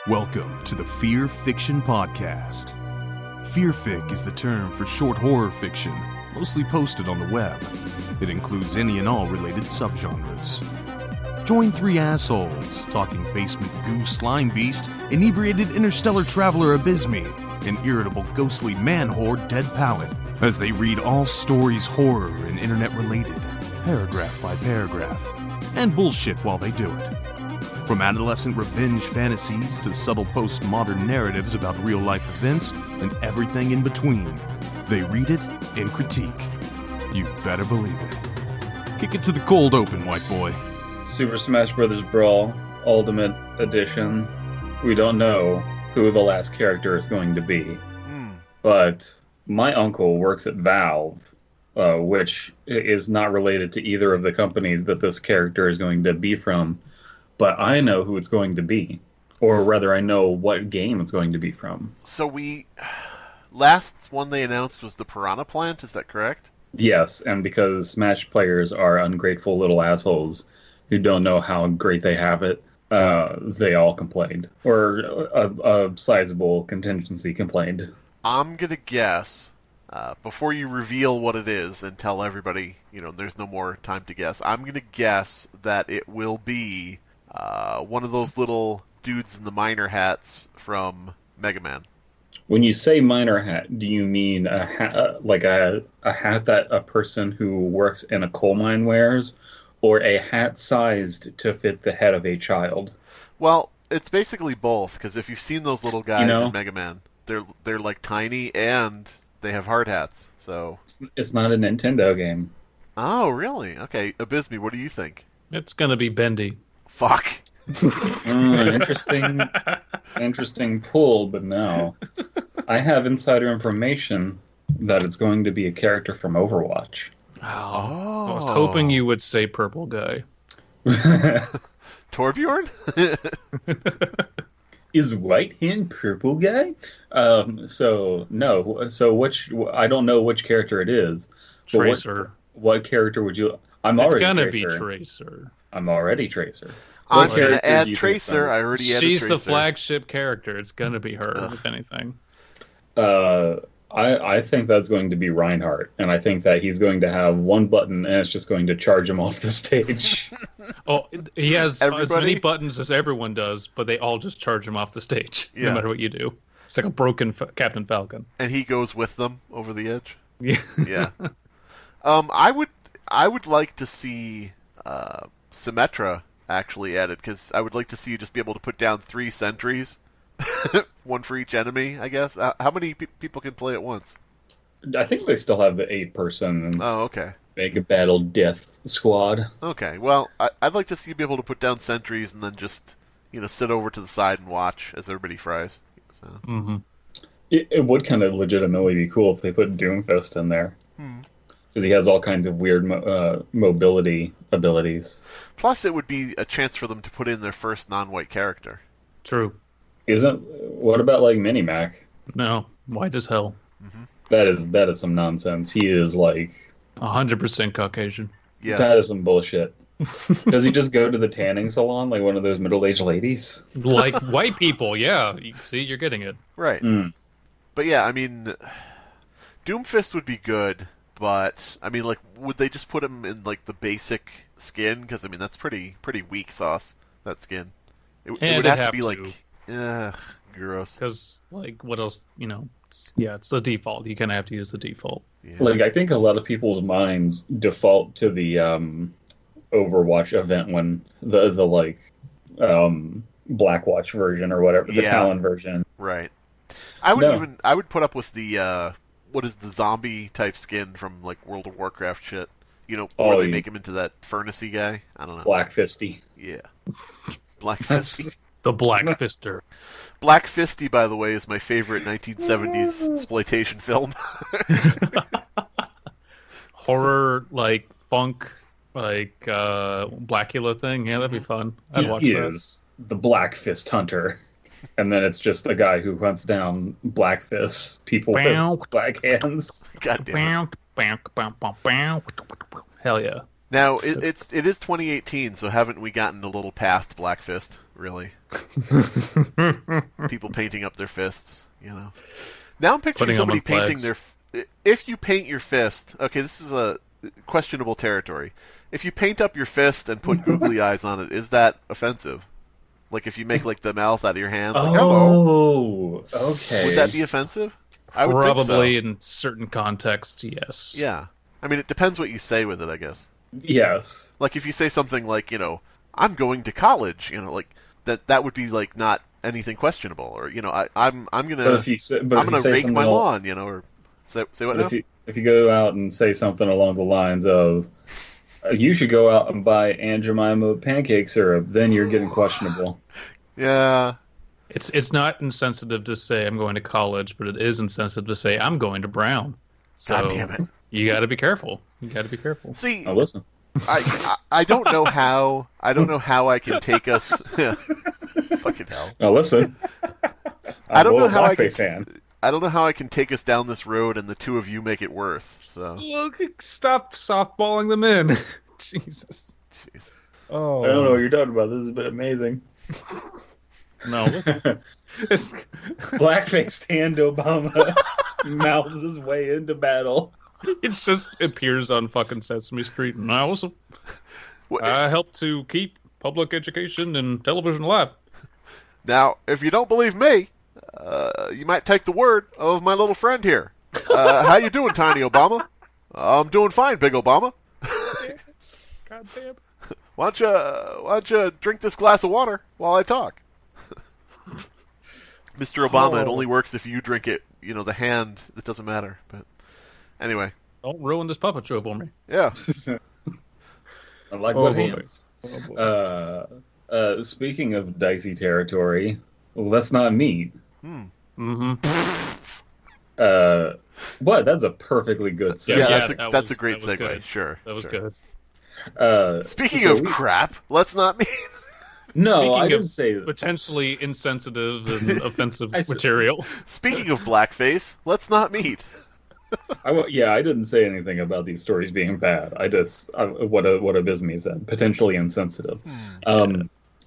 Welcome to the Fearfic Podcast. Fearfic is the term for short horror fiction, mostly posted on the web. It includes any and all related subgenres. Join three assholes talking basement goo Slimebeast, inebriated interstellar traveler Abysmii, and irritable ghostly man-horde Dead Palette, as they read all stories horror and internet-related, paragraph by paragraph, and bullshit while they do it. From adolescent revenge fantasies to subtle postmodern narratives about real-life events and everything in between, they read it and critique. You better believe it. Kick it to the cold open, white boy. Super Smash Bros. Brawl Ultimate Edition. We don't know who the last character is going to be, but my uncle works at Valve, which is not related to either of the companies that this character is going to be from. But I know who it's going to be. Or rather, I know what game it's going to be from. So last one they announced was the Piranha Plant, is that correct? Yes, and because Smash players are ungrateful little assholes who don't know how great they have it, they all complained. Or a sizable contingency complained. I'm going to guess, before you reveal what it is and tell everybody, there's no more time to guess, I'm going to guess that it will be one of those little dudes in the miner hats from Mega Man. When you say miner hat, do you mean a hat, like a hat that a person who works in a coal mine wears, or a hat sized to fit the head of a child? Well, it's basically both, because if you've seen those little guys in Mega Man, they're like tiny and they have hard hats. So it's not a Nintendo game. Oh, really? Okay, Abysmii, what do you think? It's gonna be Bendy. Fuck. Interesting pull, but no. I have insider information that it's going to be a character from Overwatch. Oh. I was hoping you would say Purple Guy. Torbjorn? Is White Hand Purple Guy? So no. So I don't know which character it is. Tracer. What character would you? It's gonna be Tracer. I'm already Tracer. I'm going to add Tracer. I already added She's Tracer. the flagship character. It's going to be her, if anything. I think that's going to be Reinhardt, and I think that he's going to have one button, and it's just going to charge him off the stage. Oh, he has as many buttons as everyone does, but they all just charge him off the stage, no matter what you do. It's like a broken Captain Falcon. And he goes with them over the edge? Yeah. Yeah. I would like to see Symmetra actually added, because I would like to see you just be able to put down 3 sentries, one for each enemy, I guess. How many people can play at once? I think they still have the 8-person. Oh, okay. Mega Battle Death Squad. Okay, well, I'd like to see you be able to put down sentries and then just, sit over to the side and watch as everybody fries. So. Mm-hmm. It would kind of legitimately be cool if they put Doomfist in there. Because he has all kinds of weird mobility abilities. Plus, it would be a chance for them to put in their first non-white character. True. What about, like, Minimac? No, white as hell. Mm-hmm. That is some nonsense. He is, like... 100% Caucasian. Yeah. That is some bullshit. Does he just go to the tanning salon like one of those middle-aged ladies? Like white people, yeah. See, you're getting it. Right. But yeah, I mean, Doomfist would be good, but, I mean, like, would they just put him in, like, the basic skin? Because, I mean, that's pretty weak sauce, that skin. It would have to be, like, gross. Because, like, what else, it's the default. You kind of have to use the default. Yeah. Like, I think a lot of people's minds default to the Overwatch event when the Blackwatch version or whatever, the Talon version. Right. I would put up with the what is the zombie type skin from like World of Warcraft shit. Where they make him into that furnacey guy. I don't know. Black Fisty. Yeah. Black Fisty. The Black Fister. Black Fisty, by the way, is my favorite 1970s exploitation film. Horror, like funk, like Blackula thing. Yeah, that'd be fun. I'd watch that. He is the Black Fist Hunter. And then it's just a guy who hunts down black fists, people with black hands. God damn it. Hell yeah. Now, it is 2018, so haven't we gotten a little past Black Fist really. People painting up their fists, you know. Now I'm picturing somebody painting their... If you paint your fist... Okay, this is a questionable territory. If you paint up your fist and put googly eyes on it, is that offensive? Like if you make like the mouth out of your hand, like, hello. Okay. Would that be offensive? I would Probably think so. In certain contexts, yes. Yeah. I mean, it depends what you say with it, I guess. Yes. Like if you say something like, you know, I'm going to college, you know, like that would be like not anything questionable, or you know, I'm gonna rake my lawn, you know, or say what now? If you go out and say something along the lines of, you should go out and buy Aunt Jemima pancake syrup, then you're getting questionable. Yeah. It's not insensitive to say I'm going to college, but it is insensitive to say I'm going to Brown. So God damn it. You got to be careful. See, now listen. I don't know how I can take us. Fucking hell. Now listen. I don't know how I can take us down this road and the two of you make it worse. So look, stop softballing them in. Jesus. Jeez. Oh, I don't know what you're talking about. This has been amazing. No. Blackface hand Obama mouths his way into battle. It's just appears on fucking Sesame Street, and I help to keep public education and television alive. Now, if you don't believe me, you might take the word of my little friend here. How you doing, Tiny Obama? I'm doing fine, Big Obama. God damn. Why don't you drink this glass of water while I talk? Mr. Obama, It only works if you drink it. You know, the hand, it doesn't matter. But anyway. Don't ruin this puppet show for me. Yeah. I like what hands. Speaking of dicey territory, let's not meet. Mm-hmm. What? That's a perfectly good segue. Yeah, that's a great segue. Good. Sure. That was good. Speaking of crap, let's not meet. No, I didn't say that. Potentially insensitive and offensive material. Speaking of blackface, let's not meet. I didn't say anything about these stories being bad. I just what Abysmii said, potentially insensitive.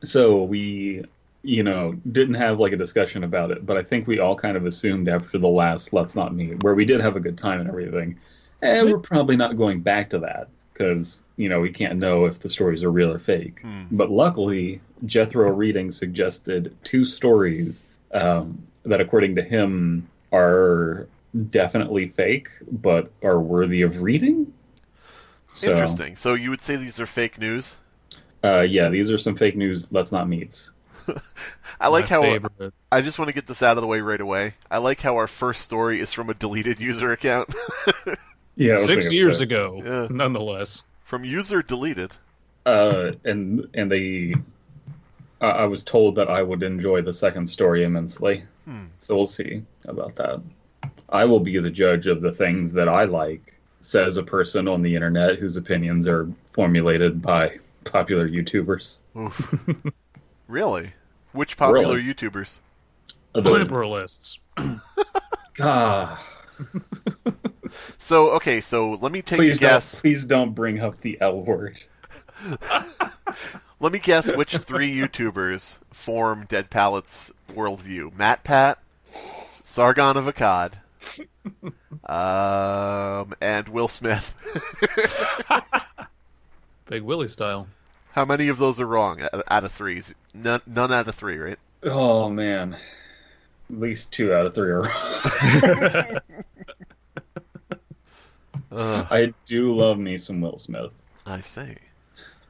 So we, didn't have like a discussion about it, but I think we all kind of assumed after the last Let's Not Meet, where we did have a good time and everything, and we're probably not going back to that because we can't know if the stories are real or fake. But luckily, Jethro Reading suggested 2 stories that, according to him, are definitely fake, but are worthy of reading. So, interesting. So you would say these are fake news? Yeah, these are some fake news Let's Not Meets. I like how... I just want to get this out of the way right away. I like how our first story is from a deleted user account. Yeah, 6 years ago, nonetheless. From user deleted. And they... I was told that I would enjoy the second story immensely. So we'll see about that. I will be the judge of the things that I like, says a person on the internet whose opinions are formulated by popular YouTubers. Oof. Really? Which popular YouTubers? Liberalists. God. So let me take a guess. Please don't bring up the L word. Let me guess which 3 YouTubers form Dead Palett's worldview. Matt Pat, Sargon of Akkad, and Will Smith. Big Willie style. How many of those are wrong out of 3? None out of 3, right? Oh, man. At least 2 out of 3 are wrong. I do love me some Will Smith. I see.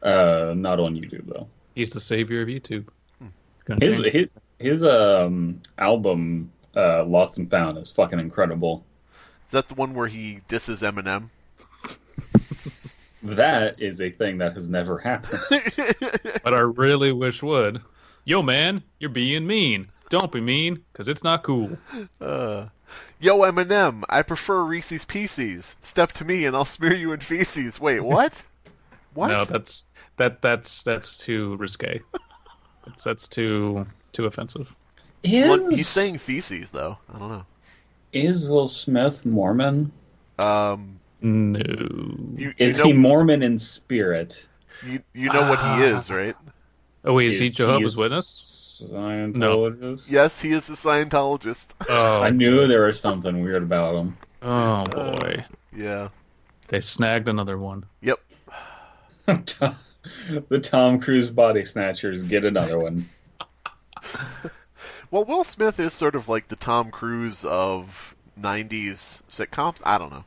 Not on YouTube, though. He's the savior of YouTube. His album, Lost and Found, is fucking incredible. Is that the one where he disses Eminem? That is a thing that has never happened. But I really wish would. Yo, man, you're being mean. Don't be mean, because it's not cool. Yo, Eminem, I prefer Reese's Pieces. Step to me and I'll smear you in feces. Wait, what? What? No, that's too risque. That's too offensive. He's saying feces, though. I don't know. Is Will Smith Mormon? No. Is he Mormon in spirit? You know what he is, right? Oh, wait, is he Jehovah's Witness? Scientologist? No. Yes, he is a Scientologist. Oh, I knew there was something weird about him. Oh, boy. Yeah. They snagged another one. Yep. The Tom Cruise body snatchers get another one. Well, Will Smith is sort of like the Tom Cruise of 90s sitcoms. I don't know.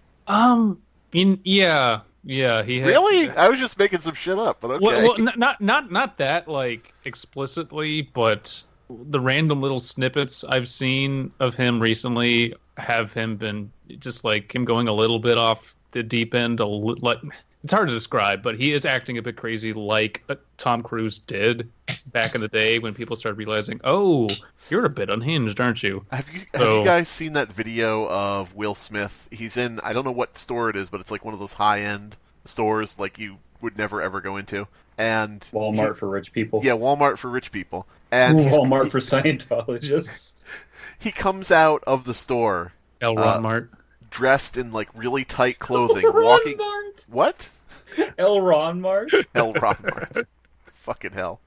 Yeah. He had, really? I was just making some shit up, but okay. Well, not that like explicitly, but the random little snippets I've seen of him recently have him been just like him going a little bit off the deep end. It's hard to describe, but he is acting a bit crazy like Tom Cruise did back in the day when people started realizing, oh, you're a bit unhinged, aren't you? Have you guys seen that video of Will Smith? He's in, I don't know what store it is, but it's like one of those high-end stores like you would never ever go into. And Walmart for rich people. Yeah, Walmart for rich people. And Walmart for Scientologists. He comes out of the store. L. Ron Mart. Dressed in like really tight clothing, walking. Mart. What? L. Ron Mart. L. Ron Mart. Fucking hell.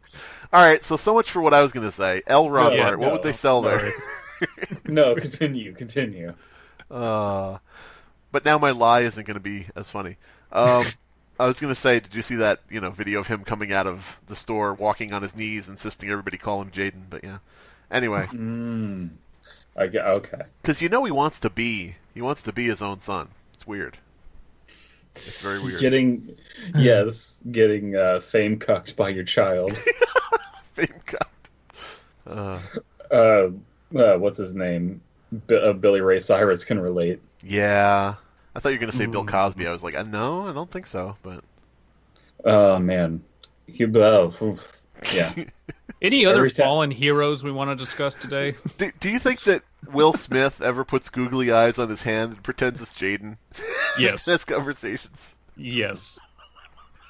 All right, so much for what I was going to say. L. Ron Mart. What would they sell there? No, continue. But now my lie isn't going to be as funny. I was going to say, did you see that video of him coming out of the store, walking on his knees, insisting everybody call him Jaden? But yeah. Anyway. Okay. Because he wants to be his own son. It's weird. It's very weird. Getting fame cucked by your child. Fame cucked. What's his name? Billy Ray Cyrus can relate. Yeah. I thought you were going to say Bill Cosby. I was like, no, I don't think so. But oh, man. Yeah. Any other fallen heroes we want to discuss today? Do you think that Will Smith ever puts googly eyes on his hand and pretends it's Jaden? Yes. That's conversations. Yes.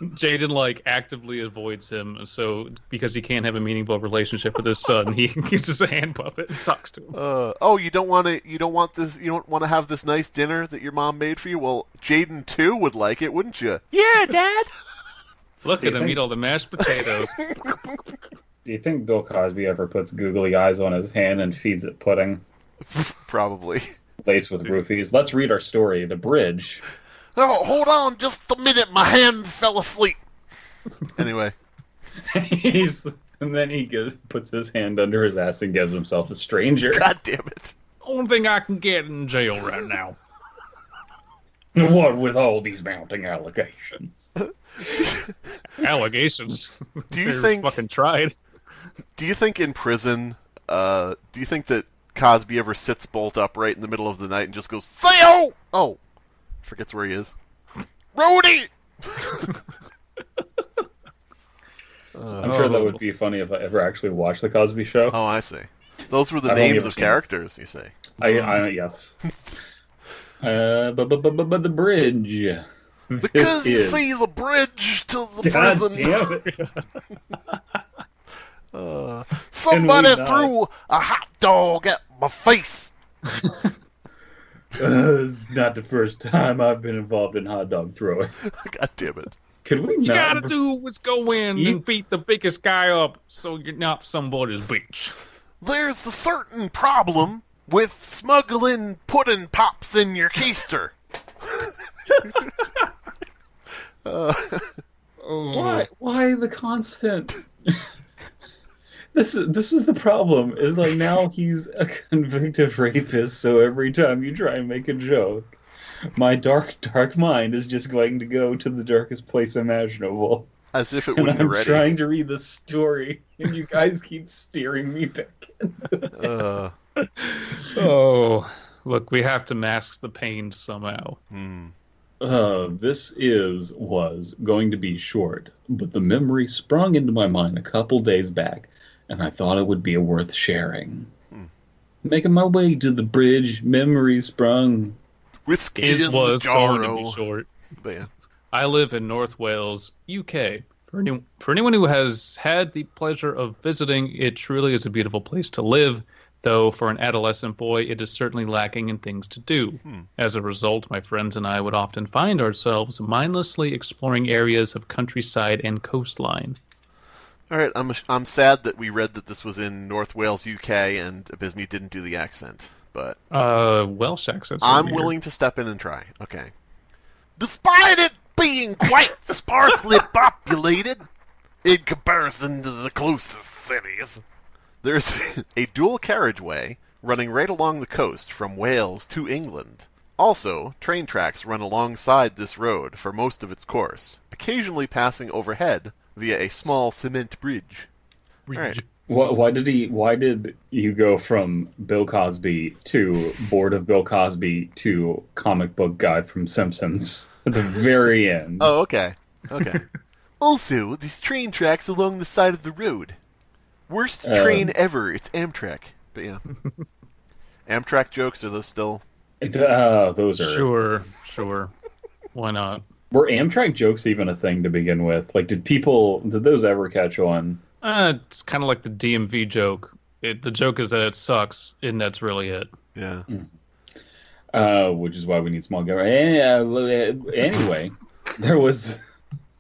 Jaden actively avoids him, so because he can't have a meaningful relationship with his son, he uses a hand puppet and talks to him. You don't want to have this nice dinner that your mom made for you? Well, Jaden too would like it, wouldn't you? Yeah, Dad. Look at him eat all the mashed potatoes. Do you think Bill Cosby ever puts googly eyes on his hand and feeds it pudding? Probably. Laced with roofies. Let's read our story. The bridge. Oh, hold on just a minute. My hand fell asleep. Anyway. And then he puts his hand under his ass and gives himself a stranger. God damn it. Only thing I can get in jail right now. What with all these mounting allegations? Allegations? Do you think fucking tried? Do you think in prison, do you think that Cosby ever sits bolt upright in the middle of the night and just goes, Theo! Oh, forgets where he is. Rudy! I'm sure that would be funny if I ever actually watched The Cosby Show. Oh, I see. Those were the names of characters, you say. Yes. But the bridge. Because you see the bridge to the prison. Damn it. Somebody threw a hot dog at my face. It's not the first time I've been involved in hot dog throwing. God damn it. Could we you gotta do is go in and beat the biggest guy up so you're not somebody's bitch. There's a certain problem with smuggling pudding pops in your keister. Why the constant? This is the problem. Is now he's a convicted rapist, so every time you try and make a joke, my dark mind is just going to go to the darkest place imaginable. As if it wouldn't already. I'm trying to read the story, and you guys keep steering me back in. Oh, look, we have to mask the pain somehow. This was going to be short, but the memory sprung into my mind a couple days back, and I thought it would be worth sharing. Making my way to the bridge, memory sprung. Whiskey it in was the going to be short. But yeah. I live in North Wales, UK. For anyone who has had the pleasure of visiting, it truly is a beautiful place to live, though for an adolescent boy, it is certainly lacking in things to do. As a result, my friends and I would often find ourselves mindlessly exploring areas of countryside and coastline. All right, I'm sad that we read that this was in North Wales, UK, and Abysmii didn't do the accent, but Welsh accents. I'm willing to step in and try. Okay. Despite it being quite sparsely populated in comparison to the closest cities, there's a dual carriageway running right along the coast from Wales to England. Also, train tracks run alongside this road for most of its course, occasionally passing overhead via a small cement bridge. All right. Why did you go from Bill Cosby to Board of Bill Cosby to comic book guy from Simpsons at the very end? Oh, okay. Okay. Also, these train tracks along the side of the road. Worst train ever. It's Amtrak. But yeah. Amtrak jokes, are those still... those are... Sure. Why not? Were Amtrak jokes even a thing to begin with? Like, did those ever catch on? It's kind of like the DMV joke. The joke is that it sucks, and that's really it. Yeah. Which is why we need small government. Anyway, there was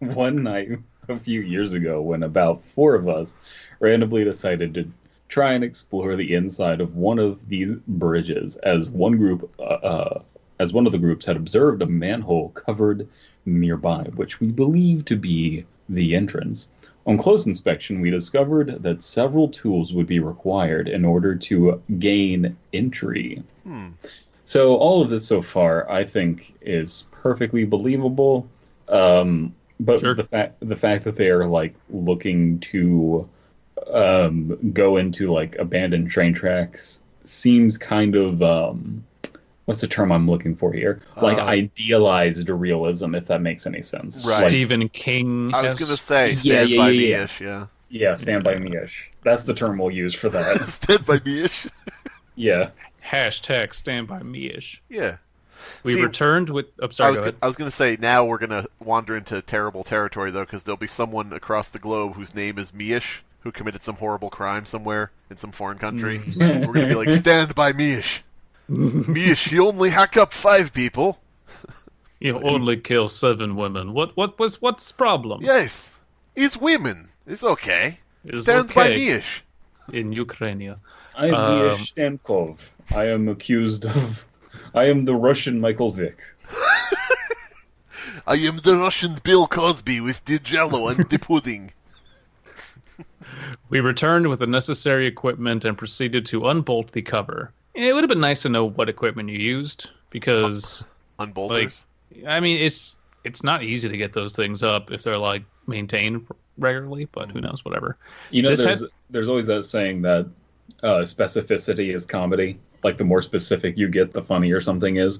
one night a few years ago when about 4 of us randomly decided to try and explore the inside of one of these bridges, as one of the groups had observed a manhole covered nearby, which we believed to be the entrance. On close inspection, we discovered that several tools would be required in order to gain entry. So all of this so far, I think, is perfectly believable. But Sure. the fact that they are like looking to go into like abandoned train tracks seems kind of what's the term I'm looking for here? Like idealized realism, if that makes any sense. Right. Like, Stephen King. I was going to say, Stand By Me-ish, yeah. yeah, Stand By Me-ish. That's the term we'll use for that. Stand By Me-ish? Yeah. Hashtag Stand By Me-ish. Yeah. We returned with... Oh, sorry, go ahead. I was going to say, now we're going to wander into terrible territory, though, because there'll be someone across the globe whose name is Me-ish, who committed some horrible crime somewhere in some foreign country. We're going to be like, Stand By Me-ish. Me-ish, you only hack up 5 people. You only kill 7 women. What's the problem? Yes. It's women. It's okay. It's Stand by okay. me-ish. In Ukraine. I am Mish Stankov. I am accused of... I am the Russian Michael Vick. I am the Russian Bill Cosby with the jello and the pudding. We returned with the necessary equipment and proceeded to unbolt the cover. It would have been nice to know what equipment you used, because... Unbolters? I mean, it's not easy to get those things up if they're, like, maintained regularly, but who knows, whatever. You know, there's always that saying that specificity is comedy. Like, the more specific you get, the funnier something is.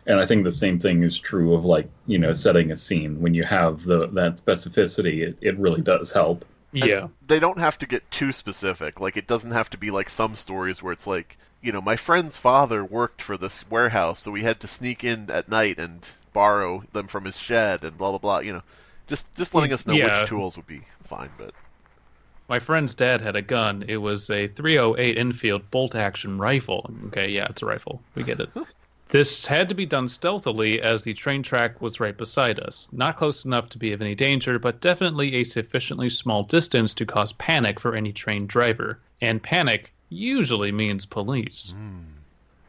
And I think the same thing is true of, like, you know, setting a scene. When you have that specificity, it really does help. Yeah. And they don't have to get too specific. Like, it doesn't have to be like some stories where it's like, you know, my friend's father worked for this warehouse, so we had to sneak in at night and borrow them from his shed and blah, blah, blah. You know, just letting us know which tools would be fine, but... My friend's dad had a gun. It was a .308 Enfield bolt-action rifle. Okay, yeah, it's a rifle. We get it. This had to be done stealthily as the train track was right beside us. Not close enough to be of any danger, but definitely a sufficiently small distance to cause panic for any train driver. And panic usually means police.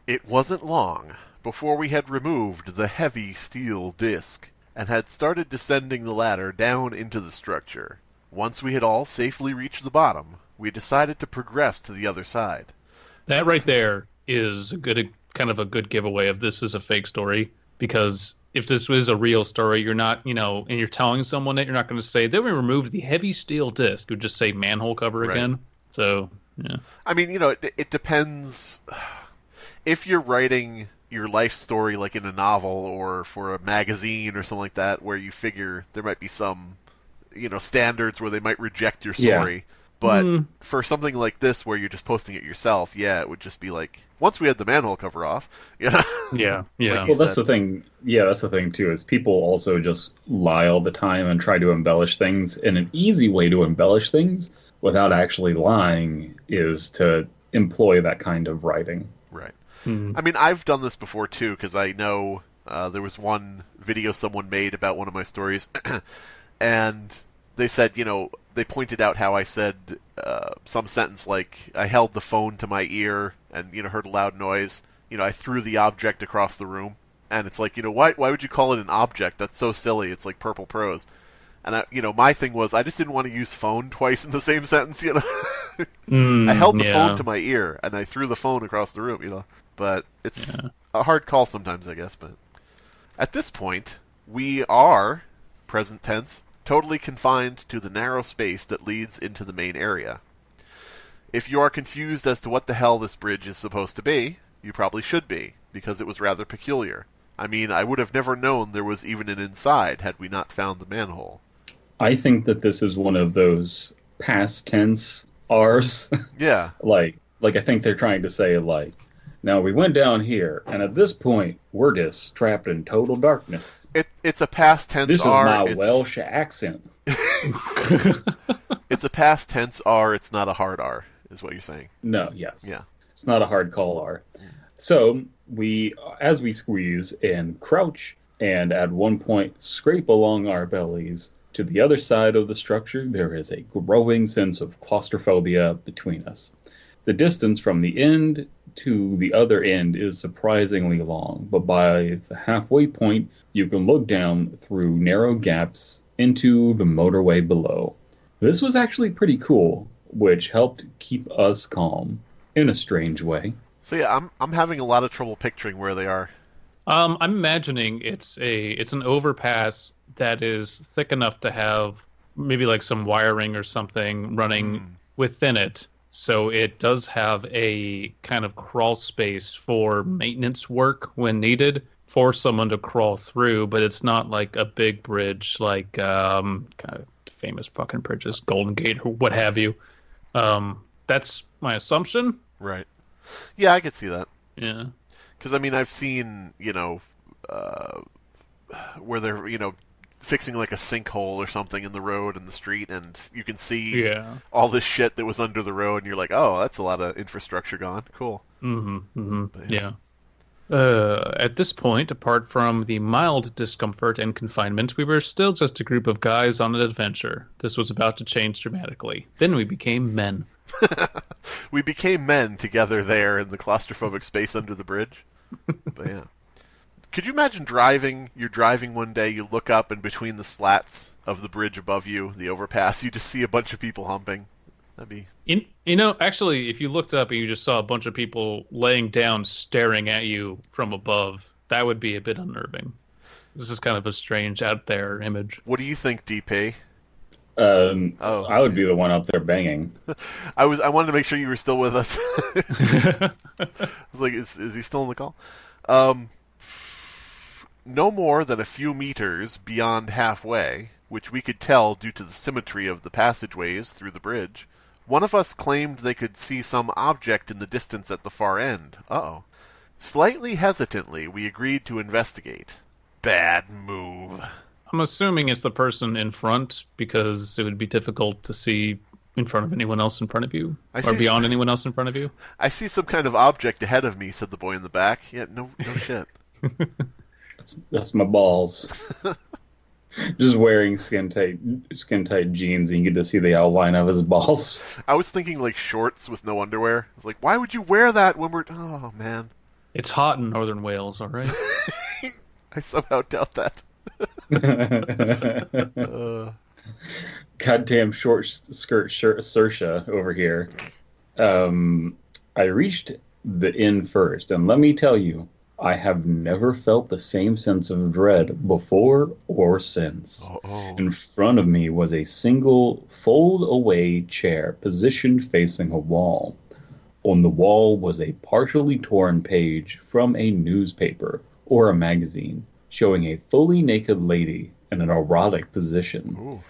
It wasn't long before we had removed the heavy steel disc and had started descending the ladder down into the structure. Once we had all safely reached the bottom, we decided to progress to the other side. That right there is a good giveaway of this is a fake story, because if this was a real story, you're not, you know, and you're telling someone that, you're not going to say, then we removed the heavy steel disc. You would just say manhole cover again. So, yeah. I mean, you know, it depends. If you're writing your life story like in a novel or for a magazine or something like that, where you figure there might be some, you know, standards where they might reject your story. Yeah. But for something like this where you're just posting it yourself, yeah, it would just be like, once we had the manhole cover off, you know? Yeah. Like well, that's the thing. Yeah, that's the thing, too, is people also just lie all the time and try to embellish things. And an easy way to embellish things without actually lying is to employ that kind of writing. Right. I mean, I've done this before, too, because I know there was one video someone made about one of my stories, and they said, you know, they pointed out how I said some sentence like, I held the phone to my ear and, heard a loud noise. I threw the object across the room. And it's like, why would you call it an object? That's so silly. It's like purple prose. And, my thing was, I just didn't want to use phone twice in the same sentence, I held the phone to my ear, and I threw the phone across the room, But it's a hard call sometimes, I guess. But at this point, we are, present tense, totally confined to the narrow space that leads into the main area. If you are confused as to what the hell this bridge is supposed to be, you probably should be, because it was rather peculiar. I mean, I would have never known there was even an inside had we not found the manhole. I think that this is one of those past tense R's. Yeah. like I think they're trying to say, like, now we went down here, and at this point, we're just trapped in total darkness. It's a past tense this R. This is my Welsh accent. It's a past tense R, it's not a hard R, is what you're saying. No, yes. Yeah. It's not a hard call R. So, as we squeeze and crouch, and at one point scrape along our bellies to the other side of the structure, there is a growing sense of claustrophobia between us. The distance from the end to the other end is surprisingly long, but by the halfway point, you can look down through narrow gaps into the motorway below. This was actually pretty cool, which helped keep us calm in a strange way. So yeah, I'm having a lot of trouble picturing where they are. I'm imagining it's an overpass that is thick enough to have maybe like some wiring or something running within it. So it does have a kind of crawl space for maintenance work when needed for someone to crawl through, but it's not like a big bridge like kind of famous fucking bridges, Golden Gate or what have you. That's my assumption. Right. Yeah, I could see that. Yeah. Because, I mean, I've seen, where they're, fixing like a sinkhole or something in the road in the street, and you can see all this shit that was under the road, and you're like, oh, that's a lot of infrastructure gone. Cool. Yeah. At this point, apart from the mild discomfort and confinement, we were still just a group of guys on an adventure. This was about to change dramatically. Then we became men. We became men together there in the claustrophobic space under the bridge. But yeah. Could you imagine driving? You're driving one day, you look up, and between the slats of the bridge above you, the overpass, you just see a bunch of people humping. That'd be... Actually, if you looked up and you just saw a bunch of people laying down staring at you from above, that would be a bit unnerving. This is kind of a strange out there image. What do you think, DP? I would be the one up there banging. I wanted to make sure you were still with us. I was like, is he still on the call? No more than a few meters beyond halfway, which we could tell due to the symmetry of the passageways through the bridge, one of us claimed they could see some object in the distance at the far end. Uh-oh. Slightly hesitantly, we agreed to investigate. Bad move. I'm assuming it's the person in front, because it would be difficult to see in front of anyone else in front of you, or beyond anyone else in front of you. I see some kind of object ahead of me, said the boy in the back. Yeah, no shit. That's my balls. Just wearing skin tight jeans, and you get to see the outline of his balls. I was thinking like shorts with no underwear. I was like, why would you wear that when we're... Oh, man. It's hot in northern Wales, all right? I somehow doubt that. Goddamn short skirt Saoirse over here. I reached the inn first, and let me tell you, I have never felt the same sense of dread before or since. In front of me was a single fold-away chair positioned facing a wall. On the wall was a partially torn page from a newspaper or a magazine showing a fully naked lady in an erotic position. Ooh.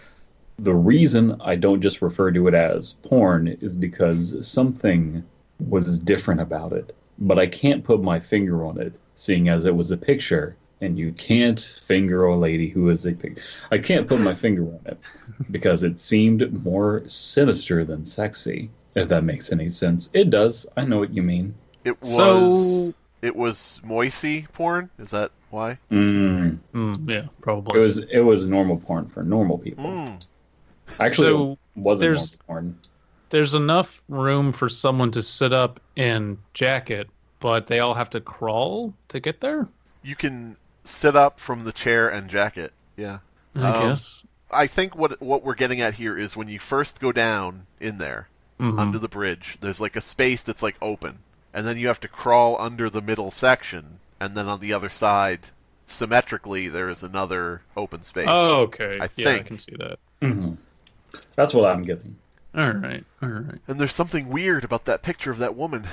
The reason I don't just refer to it as porn is because something was different about it. But I can't put my finger on it, seeing as it was a picture, and you can't finger a lady who is a picture. I can't put my finger on it, because it seemed more sinister than sexy, if that makes any sense. It does. I know what you mean. It was moisty porn? Is that why? Yeah, probably. It was normal porn for normal people. Actually, wasn't more porn. There's enough room for someone to sit up and jack it, but they all have to crawl to get there? You can sit up from the chair and jack it. Yeah. I guess. I think what we're getting at here is when you first go down in there, under the bridge, there's like a space that's like open. And then you have to crawl under the middle section. And then on the other side, symmetrically, there is another open space. Oh, okay. I I think. can see that. Mm-hmm. That's what I'm getting. All right. And there's something weird about that picture of that woman.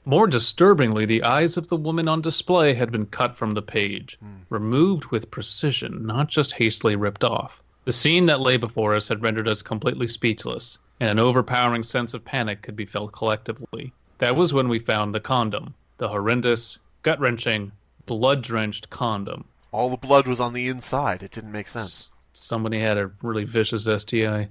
More disturbingly, the eyes of the woman on display had been cut from the page, removed with precision, not just hastily ripped off. The scene that lay before us had rendered us completely speechless, and an overpowering sense of panic could be felt collectively. That was when we found the condom, the horrendous, gut-wrenching, blood-drenched condom. All the blood was on the inside. It didn't make sense. Somebody had a really vicious STI.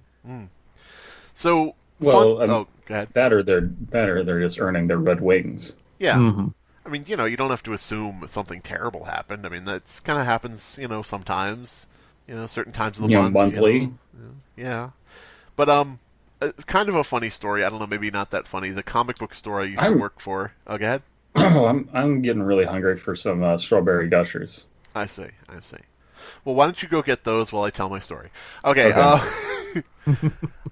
So, Well, go ahead. That or they're just earning their red wings. Yeah. Mm-hmm. I mean, you don't have to assume something terrible happened. I mean, that's kind of happens, sometimes. Certain times of the month. Monthly. Yeah. But, kind of a funny story. I don't know, maybe not that funny. The comic book store I used to work for. Oh, go ahead. Oh, I'm getting really hungry for some strawberry gushers. I see. Well, why don't you go get those while I tell my story? Okay.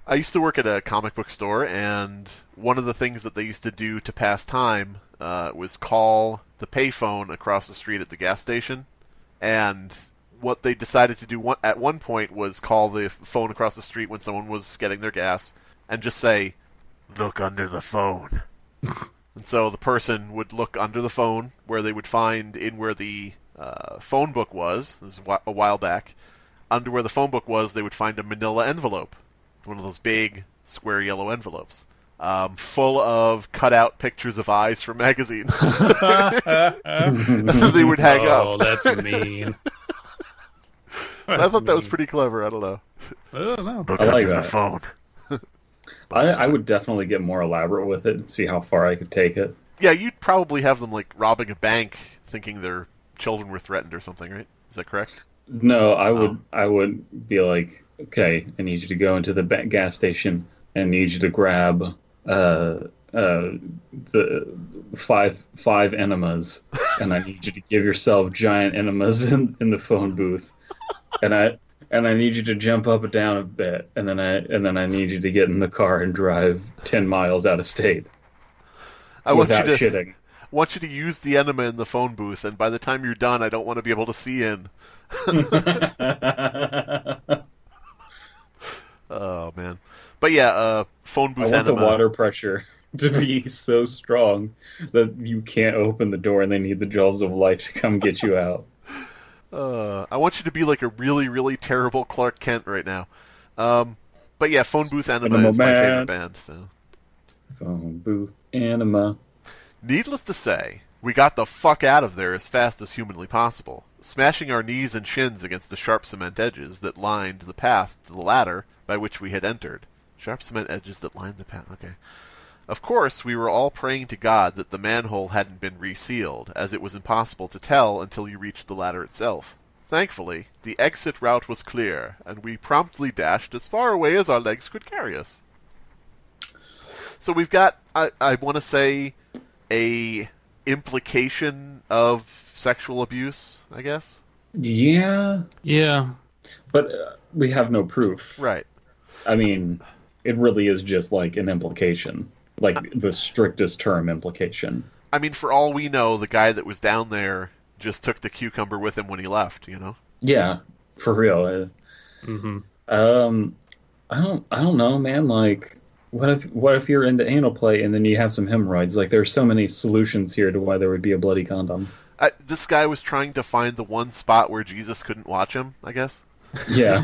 I used to work at a comic book store, and one of the things that they used to do to pass time was call the payphone across the street at the gas station. And what they decided to do at one point was call the phone across the street when someone was getting their gas and just say, "Look under the phone." And so the person would look under the phone, where they would find in where the phone book was. This is a while back. Under where the phone book was, they would find a manila envelope. One of those big, square yellow envelopes. Full of cutout pictures of eyes from magazines. They would hang up. Oh, that's mean. So I thought that was pretty clever. I don't know. I don't know. Look I like under the that. phone. I would definitely get more elaborate with it and see how far I could take it. Yeah, you'd probably have them like robbing a bank, thinking their children were threatened or something, right? Is that correct? No, I would be like, okay, I need you to go into the gas station and need you to grab the five enemas, and I need you to give yourself giant enemas in the phone booth, and I need you to jump up and down a bit, and then I need you to get in the car and drive 10 miles out of state. Without shitting. I want you to use the enema in the phone booth, and by the time you're done, I don't want to be able to see in. Oh, man. But yeah, phone booth I want enema. the water pressure to be so strong that you can't open the door and they need the jaws of life to come get you out. I want you to be like a really, really terrible Clark Kent right now. But yeah, phone booth enema is my favorite band. So. Phone booth enema. Needless to say, we got the fuck out of there as fast as humanly possible, smashing our knees and shins against the sharp cement edges that lined the path to the ladder by which we had entered. Sharp cement edges that lined the path, okay. Of course, we were all praying to God that the manhole hadn't been resealed, as it was impossible to tell until you reached the ladder itself. Thankfully, the exit route was clear, and we promptly dashed as far away as our legs could carry us. So we've got, I want to say, a implication of sexual abuse, I guess? Yeah. Yeah. But we have no proof. Right. I mean, it really is just like an implication. Like the strictest term implication. I mean, for all we know, the guy that was down there just took the cucumber with him when he left, Yeah, for real. Mm-hmm. I don't know, man. Like, what if you're into anal play and then you have some hemorrhoids? Like, there's so many solutions here to why there would be a bloody condom. This guy was trying to find the one spot where Jesus couldn't watch him, I guess. Yeah.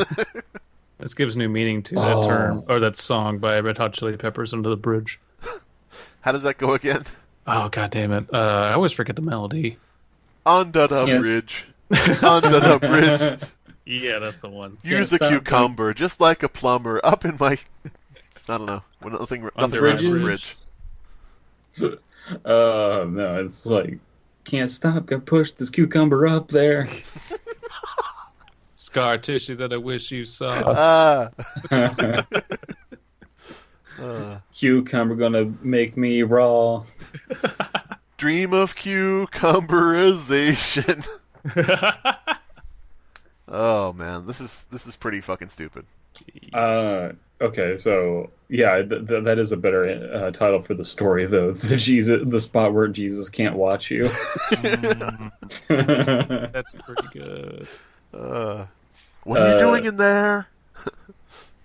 This gives new meaning to that term, or that song by Red Hot Chili Peppers, Under the Bridge. How does that go again? Oh, god damn it. I always forget the melody. Under the bridge. Under the bridge. Yeah, that's the one. Use a cucumber, just like a plumber, up in my... I don't know. Nothing rhymes with bridge. No, it's like, can't stop, got push this cucumber up there. Scar tissue that I wish you saw. Cucumber gonna make me raw. Dream of cucumberization. Oh man, this is pretty fucking stupid. Okay, so yeah, that is a better title for the story, though. The spot where Jesus can't watch you. That's pretty good. What are you doing in there?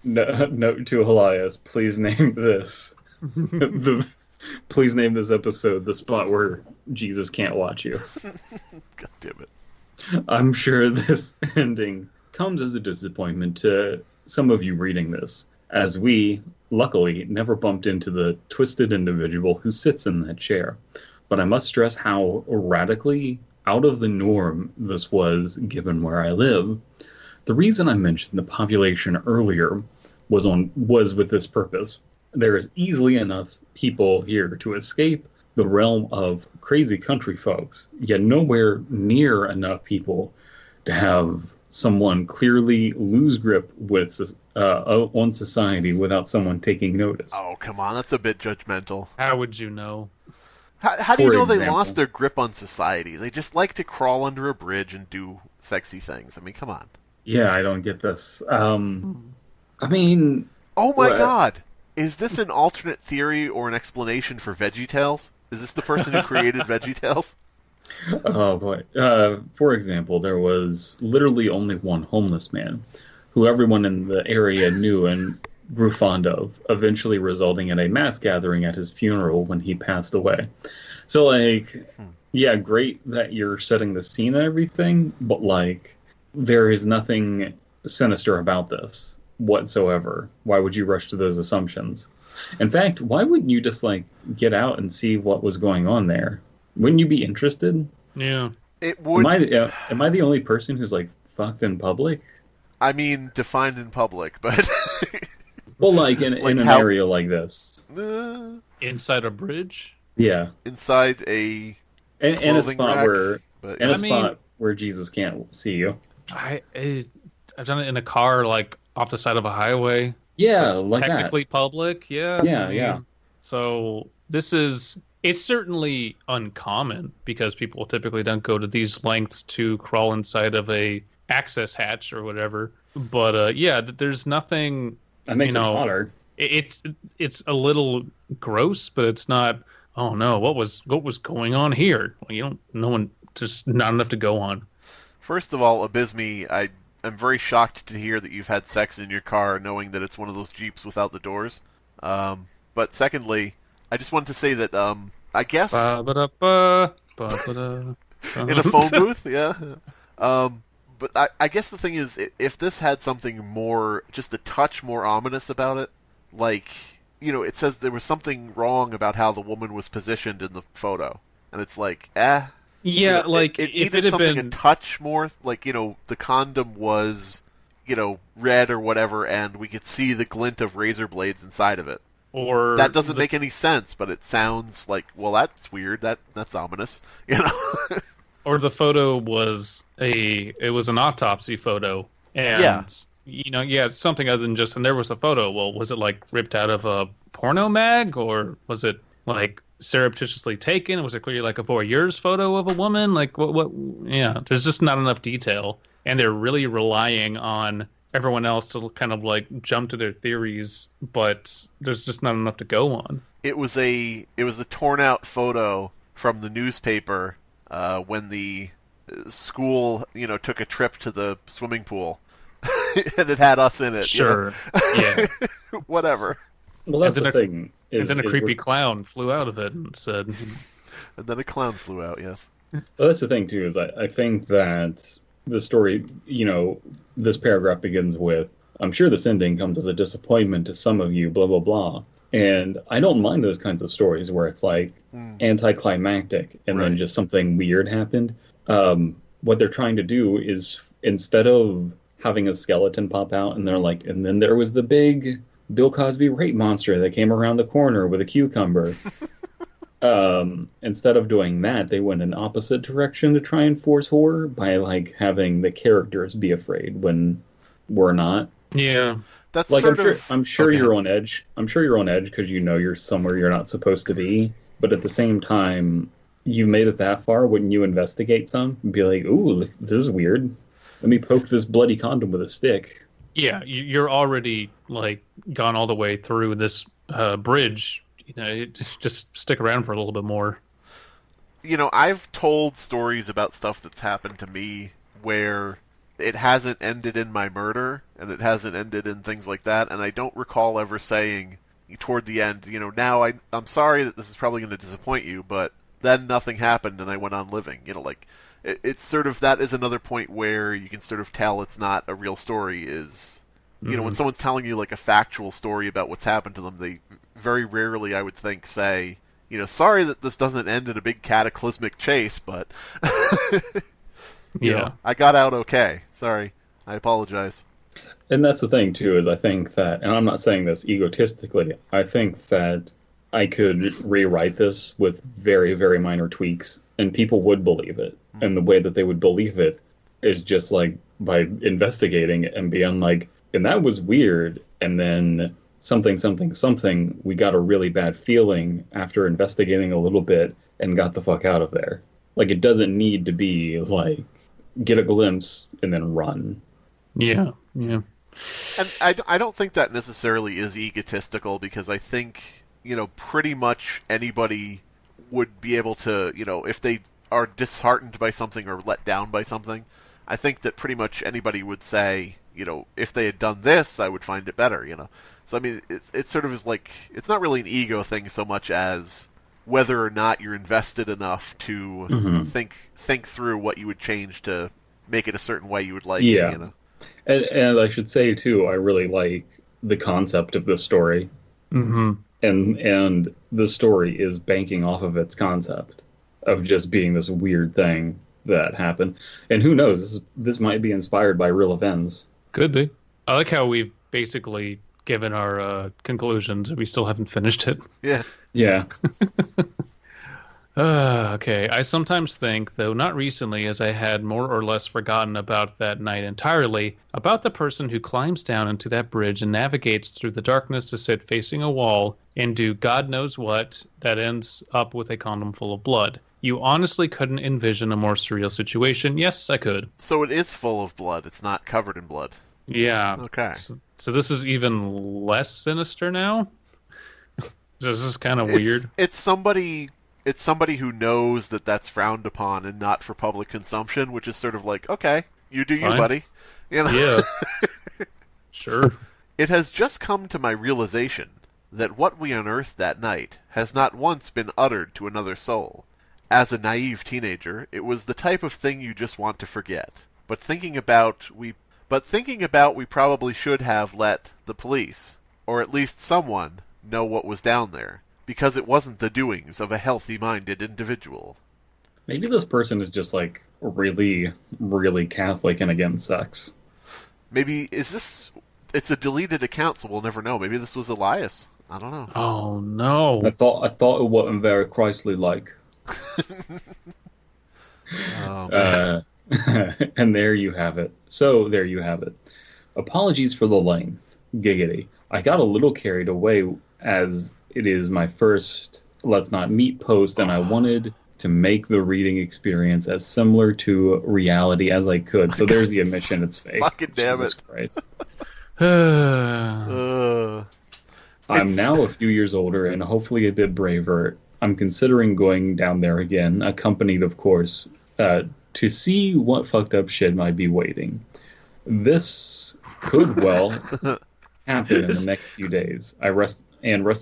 Note to Elias: please name this. Please name this episode the spot where Jesus can't watch you. God damn it! I'm sure this ending comes as a disappointment to some of you reading this, as we, luckily, never bumped into the twisted individual who sits in that chair. But I must stress how radically out of the norm this was, given where I live. The reason I mentioned the population earlier was with this purpose. There is easily enough people here to escape the realm of crazy country folks, yet nowhere near enough people to have someone clearly lose grip with on society without someone taking notice. Oh, come on, that's a bit judgmental. How would you know? How do you know they lost their grip on society? They just like to crawl under a bridge and do sexy things. I mean, come on. Yeah, I don't get this. I mean... Oh my god! Is this an alternate theory or an explanation for VeggieTales? Is this the person who created VeggieTales? Oh boy. For example, there was literally only one homeless man who everyone in the area knew and grew fond of, eventually resulting in a mass gathering at his funeral when he passed away. So, yeah, great that you're setting the scene and everything, but, there is nothing sinister about this whatsoever. Why would you rush to those assumptions? In fact, why wouldn't you just, get out and see what was going on there? Wouldn't you be interested? Yeah. It would. Am I the only person who's, fucked in public? I mean, defined in public, but... Well, in an area like this. Inside a bridge? Yeah. Inside a in a spot rack, where... But, in a spot where Jesus can't see you. I've done it in a car, off the side of a highway. Yeah, it's technically public. Yeah. Yeah. So it's certainly uncommon because people typically don't go to these lengths to crawl inside of a access hatch or whatever. But there's nothing. That makes it hotter. It's a little gross, but it's not. Oh no, what was going on here? Well, no one, just not enough to go on. First of all, Abysmii, I'm very shocked to hear that you've had sex in your car knowing that it's one of those Jeeps without the doors. But secondly, I just wanted to say that, I guess... in a phone booth, yeah. But I guess the thing is, if this had something more, just a touch more ominous about it, it says there was something wrong about how the woman was positioned in the photo. And it's Yeah, it needed something a touch more, the condom was, red or whatever, and we could see the glint of razor blades inside of it. Or that doesn't make any sense, but it sounds like, well, that's weird. That's ominous, Or the photo was an autopsy photo, and something other than just, and there was a photo. Well, was it ripped out of a porno mag, or was it surreptitiously taken? Was it clearly a voyeur's photo of a woman? What? Yeah, there's just not enough detail, and they're really relying on everyone else to kind of jump to their theories, but there's just not enough to go on. It was a torn out photo from the newspaper when the school took a trip to the swimming pool, and it had us in it. Sure, yeah, whatever. Well, that's the thing. And then a creepy clown flew out of it and said... And then a clown flew out, yes. Well, that's the thing, too, is I think that the story, this paragraph begins with, I'm sure this ending comes as a disappointment to some of you, blah, blah, blah. And I don't mind those kinds of stories where it's anticlimactic and then just something weird happened. What they're trying to do is, instead of having a skeleton pop out and they're and then there was the big Bill Cosby rape monster that came around the corner with a cucumber. Instead of doing that, they went in opposite direction to try and force horror by having the characters be afraid when we're not. Yeah. That's like sort I'm sure okay. you're on edge. I'm sure you're on edge because you know you're somewhere you're not supposed to be. But at the same time, you made it that far. Wouldn't you investigate some and be like, "Ooh, this is weird. Let me poke this bloody condom with a stick." Yeah, you're already like gone all the way through this bridge. Just stick around for a little bit more. I've told stories about stuff that's happened to me where it hasn't ended in my murder, and it hasn't ended in things like that, and I don't recall ever saying toward the end, now I'm sorry that this is probably going to disappoint you, but then nothing happened and I went on living. It's sort of, that is another point where you can sort of tell it's not a real story is, when someone's telling you like a factual story about what's happened to them, they very rarely, I would think, say, sorry that this doesn't end in a big cataclysmic chase, but I got out okay. Sorry. I apologize. And that's the thing, too, is I think that, and I'm not saying this egotistically, I think that I could rewrite this with very, very minor tweaks, and people would believe it. And the way that they would believe it is just like by investigating it and being like, and that was weird, and then something, we got a really bad feeling after investigating a little bit and got the fuck out of there. Like, it doesn't need to be like, get a glimpse and then run. Yeah. And I don't think that necessarily is egotistical, because I think, pretty much anybody would be able to, if they are disheartened by something or let down by something, I think that pretty much anybody would say, if they had done this, I would find it better, So, I mean, it sort of is like, it's not really an ego thing so much as whether or not you're invested enough to think through what you would change to make it a certain way you would like it, And I should say, too, I really like the concept of this story. Mm-hmm. And the story is banking off of its concept of just being this weird thing that happened. And who knows, this might be inspired by real events. Could be. I like how we've basically given our conclusions, and we still haven't finished it. Yeah. Okay. I sometimes think, though not recently, as I had more or less forgotten about that night entirely, about the person who climbs down into that bridge and navigates through the darkness to sit facing a wall and do God knows what that ends up with a condom full of blood. You honestly couldn't envision a more surreal situation. Yes, I could. So it is full of blood. It's not covered in blood. Yeah. Okay. So this is even less sinister now? This is kind of weird. It's somebody who knows that that's frowned upon and not for public consumption, which is sort of like, okay, you do you, buddy. Yeah. Sure. It has just come to my realization that what we unearthed that night has not once been uttered to another soul. As a naive teenager, it was the type of thing you just want to forget. But thinking about, we probably should have let the police, or at least someone, know what was down there, because it wasn't the doings of a healthy-minded individual. Maybe this person is just like really, really Catholic and against sex. Maybe, it's a deleted account, so we'll never know. Maybe this was Elias. I don't know. Oh, no. I thought it wasn't very Christly-like. And there you have it. So, there you have it. Apologies for the length. Giggity. I got a little carried away as it is my first Let's Not Meet post, and I wanted to make the reading experience as similar to reality as I could. So there's the admission, it's fake. Fucking damn Jesus it. Christ. I'm now a few years older and hopefully a bit braver. I'm considering going down there again, accompanied, of course, to see what fucked up shit might be waiting. This could well happen in the next few days. Rest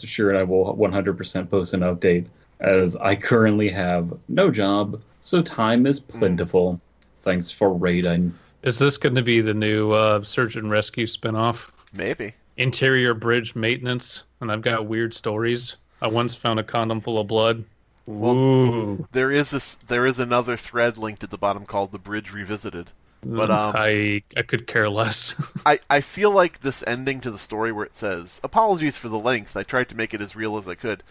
assured I will 100% post an update, as I currently have no job, so time is plentiful. Thanks for raiding. Is this going to be the new Search and Rescue spinoff? Maybe. Interior bridge maintenance, and I've got weird stories. I once found a condom full of blood. Ooh. Well, there is another thread linked at the bottom called The Bridge Revisited. But I could care less. I feel like this ending to the story where it says, apologies for the length, I tried to make it as real as I could.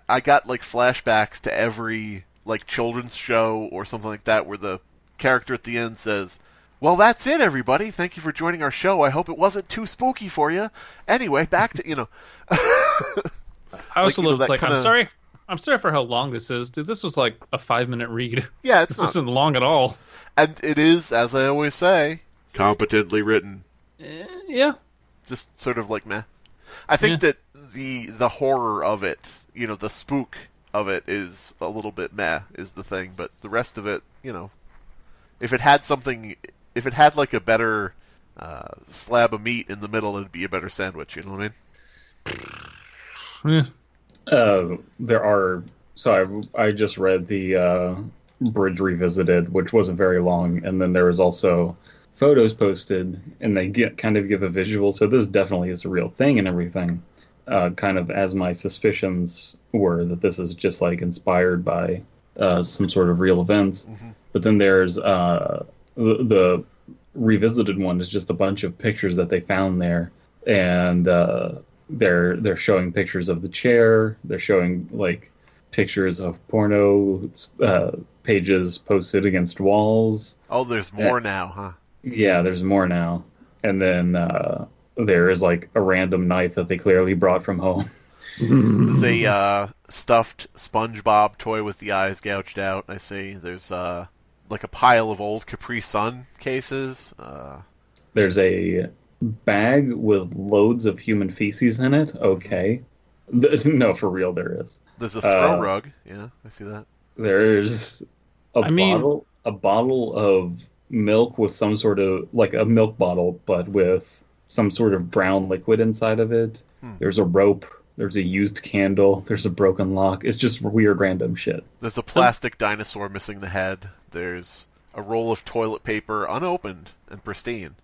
I got like flashbacks to every like children's show or something like that where the character at the end says, Well, that's it, everybody. Thank you for joining our show. I hope it wasn't too spooky for you. Anyway, back to, I also Like, looked like, kinda... I'm sorry for how long this is. Dude, this was like a 5-minute read. Yeah, This isn't long at all. And it is, as I always say, competently written. Yeah. Just sort of like meh. I think that the horror of it, the spook of it is a little bit meh, is the thing. But the rest of it, if it had like a better slab of meat in the middle, it'd be a better sandwich. You know what I mean? I just read the Bridge Revisited, which wasn't very long, and then there was also photos posted, and they kind of give a visual, so this definitely is a real thing and everything, kind of as my suspicions were, that this is just like inspired by some sort of real events. Mm-hmm. But then there's the Revisited one is just a bunch of pictures that they found there, and they're showing pictures of the chair, they're showing like pictures of porno pages posted against walls. Oh, there's more now, huh? Yeah, there's more now. And then there is like a random knife that they clearly brought from home. There's a stuffed SpongeBob toy with the eyes gouged out. I see. There's like a pile of old Capri Sun cases. There's a bag with loads of human feces in it. Okay. No, for real, there is. There's a throw rug. Yeah, I see that. There's a bottle of milk with some sort of, like a milk bottle, but with some sort of brown liquid inside of it. There's a rope. There's a used candle. There's a broken lock. It's just weird random shit. There's a plastic dinosaur missing the head. There's a roll of toilet paper unopened and pristine.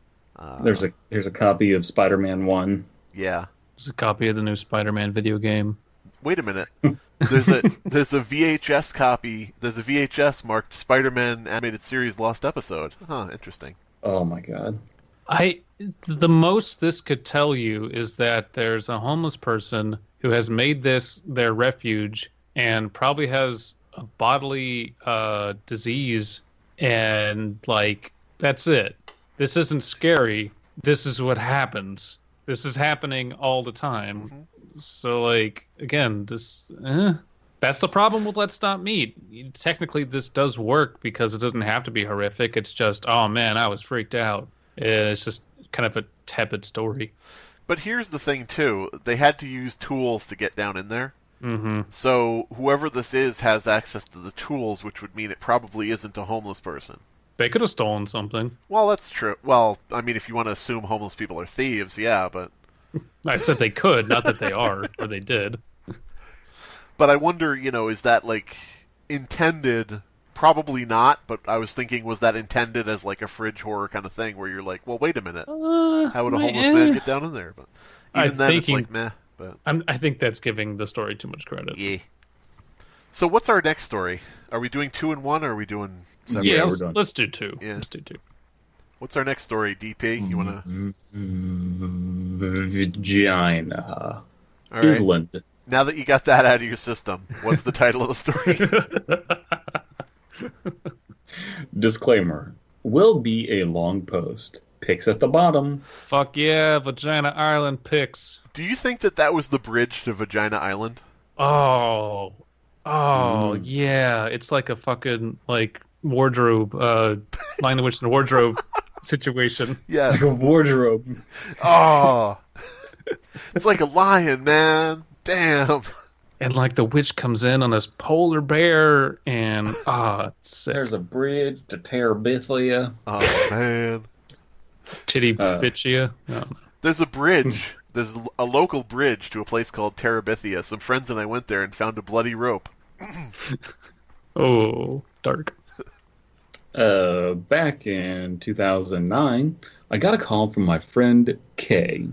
There's a copy of Spider-Man 1. Yeah. There's a copy of the new Spider-Man video game. Wait a minute. There's a VHS copy. There's a VHS marked Spider-Man animated series lost episode. Huh, interesting. Oh my god. The most this could tell you is that there's a homeless person who has made this their refuge and probably has a bodily disease, and like that's it. This isn't scary. This is what happens. This is happening all the time. Mm-hmm. So, like, again, that's the problem with Let's Not Meet. Technically, this does work because it doesn't have to be horrific. It's just, oh man, I was freaked out. It's just kind of a tepid story. But here's the thing, too. They had to use tools to get down in there. Mm-hmm. So whoever this is has access to the tools, which would mean it probably isn't a homeless person. They could have stolen something. Well, that's true. Well, I mean, if you want to assume homeless people are thieves, yeah, but... I said they could, not that they are, or they did. But I wonder, is that, like, intended? Probably not, but I was thinking, was that intended as, like, a fridge horror kind of thing, where you're like, well, wait a minute. How would a homeless man get down in there? But even then, it's like, meh. But I think that's giving the story too much credit. Yeah. So what's our next story? Are we doing 2 and 1, or are we doing 7? Yeah, let's do 2. Yeah. Let's do 2. What's our next story, DP? You want to... Vagina. All right. Island. Now that you got that out of your system, what's the title of the story? Disclaimer. Will be a long post. Pics at the bottom. Fuck yeah, Vagina Island pics. Do you think that was the bridge to Vagina Island? Oh, yeah. It's like a fucking, like, wardrobe, Lion the Witch and the Wardrobe situation. Yes. It's like a wardrobe. Oh. It's like a lion, man. Damn. And, like, the witch comes in on this polar bear, and, it's sick. There's a bridge to Terabithia. Oh, man. Titty bitchia. No. There's a bridge. There's a local bridge to a place called Terabithia. Some friends and I went there and found a bloody rope. Oh, dark. Back in 2009, I got a call from my friend Kay.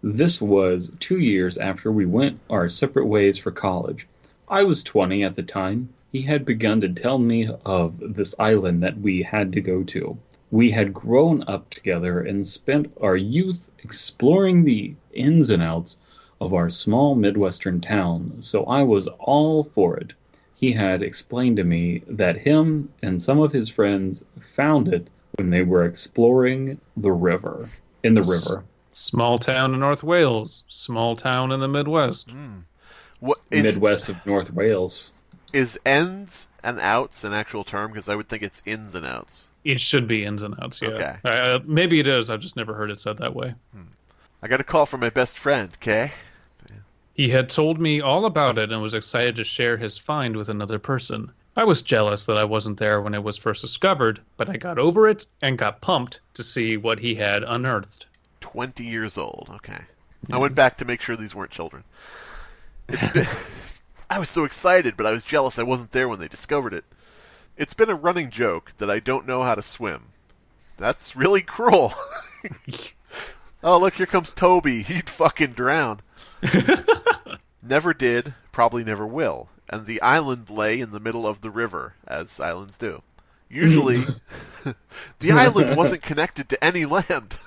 This was 2 years after we went our separate ways for college. I was 20 at the time. He had begun to tell me of this island that we had to go to. We had grown up together and spent our youth exploring the ins and outs of our small Midwestern town, so I was all for it. He had explained to me that him and some of his friends found it when they were exploring the river. In the river. Small town in North Wales. Small town in the Midwest. What is Midwest of North Wales. Is ends and outs an actual term? Because I would think it's ins and outs. It should be ins and outs, yeah. Okay. Maybe it is. I've just never heard it said that way. I got a call from my best friend, okay? He had told me all about it and was excited to share his find with another person. I was jealous that I wasn't there when it was first discovered, but I got over it and got pumped to see what he had unearthed. 20 years old, okay. I went back to make sure these weren't children. I was so excited, but I was jealous I wasn't there when they discovered it. It's been a running joke that I don't know how to swim. That's really cruel. Oh, look, here comes Toby. He'd fucking drown. Never did, probably never will. And the island lay in the middle of the river, as islands do. Usually, the island wasn't connected to any land.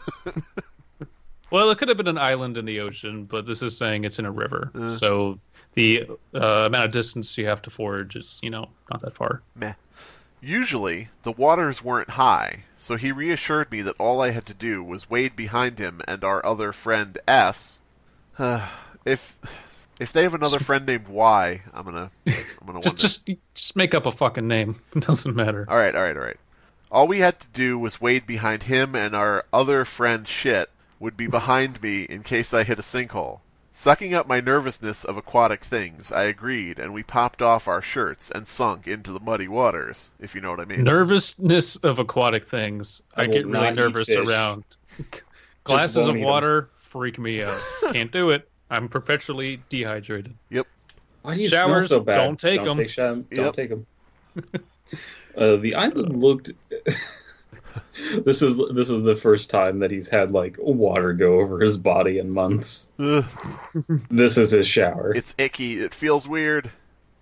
Well, it could have been an island in the ocean, but this is saying it's in a river. So the amount of distance you have to forage is, not that far. Meh. Usually, the waters weren't high, so he reassured me that all I had to do was wade behind him and our other friend S. If they have another friend named Y, I'm gonna wonder. Just make up a fucking name. It doesn't matter. All right. All we had to do was wade behind him, and our other friend Shit would be behind me in case I hit a sinkhole. Sucking up my nervousness of aquatic things, I agreed, and we popped off our shirts and sunk into the muddy waters, if you know what I mean. Nervousness of aquatic things. I get really nervous around. Glasses of water freak me out. Can't do it. I'm perpetually dehydrated. Yep. Why do you Showers, smell so bad? don't take them. Don't take them. The island looked... This is the first time that he's had water go over his body in months. This is his shower. It's icky. It feels weird.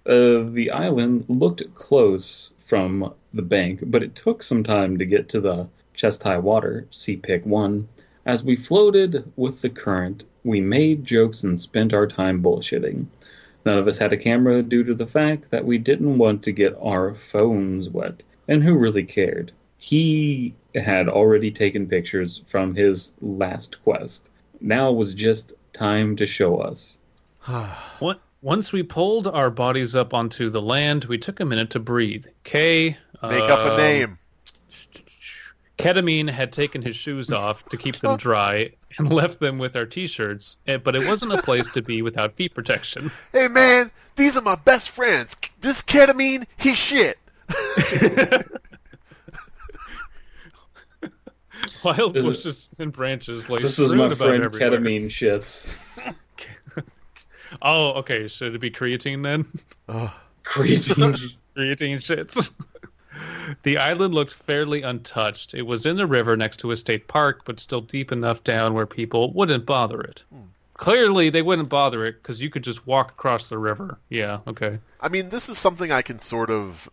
The island looked close from the bank, but it took some time to get to the chest-high water, see pick 1. As we floated with the current, we made jokes and spent our time bullshitting. None of us had a camera due to the fact that we didn't want to get our phones wet, and who really cared? He had already taken pictures from his last quest. Now it was just time to show us. Once we pulled our bodies up onto the land, we took a minute to breathe. Make up a name. Ketamine had taken his shoes off to keep them dry and left them with our t-shirts, but it wasn't a place to be without feet protection. Hey man, these are my best friends. This Ketamine, he shit. Wild bushes and branches. This is my friend Ketamine shits. Oh, okay. Should it be creatine then? Creatine. Creatine shits. The island looked fairly untouched. It was in the river next to a state park, but still deep enough down where people wouldn't bother it. Clearly, they wouldn't bother it because you could just walk across the river. Yeah, okay. I mean, this is something I can sort of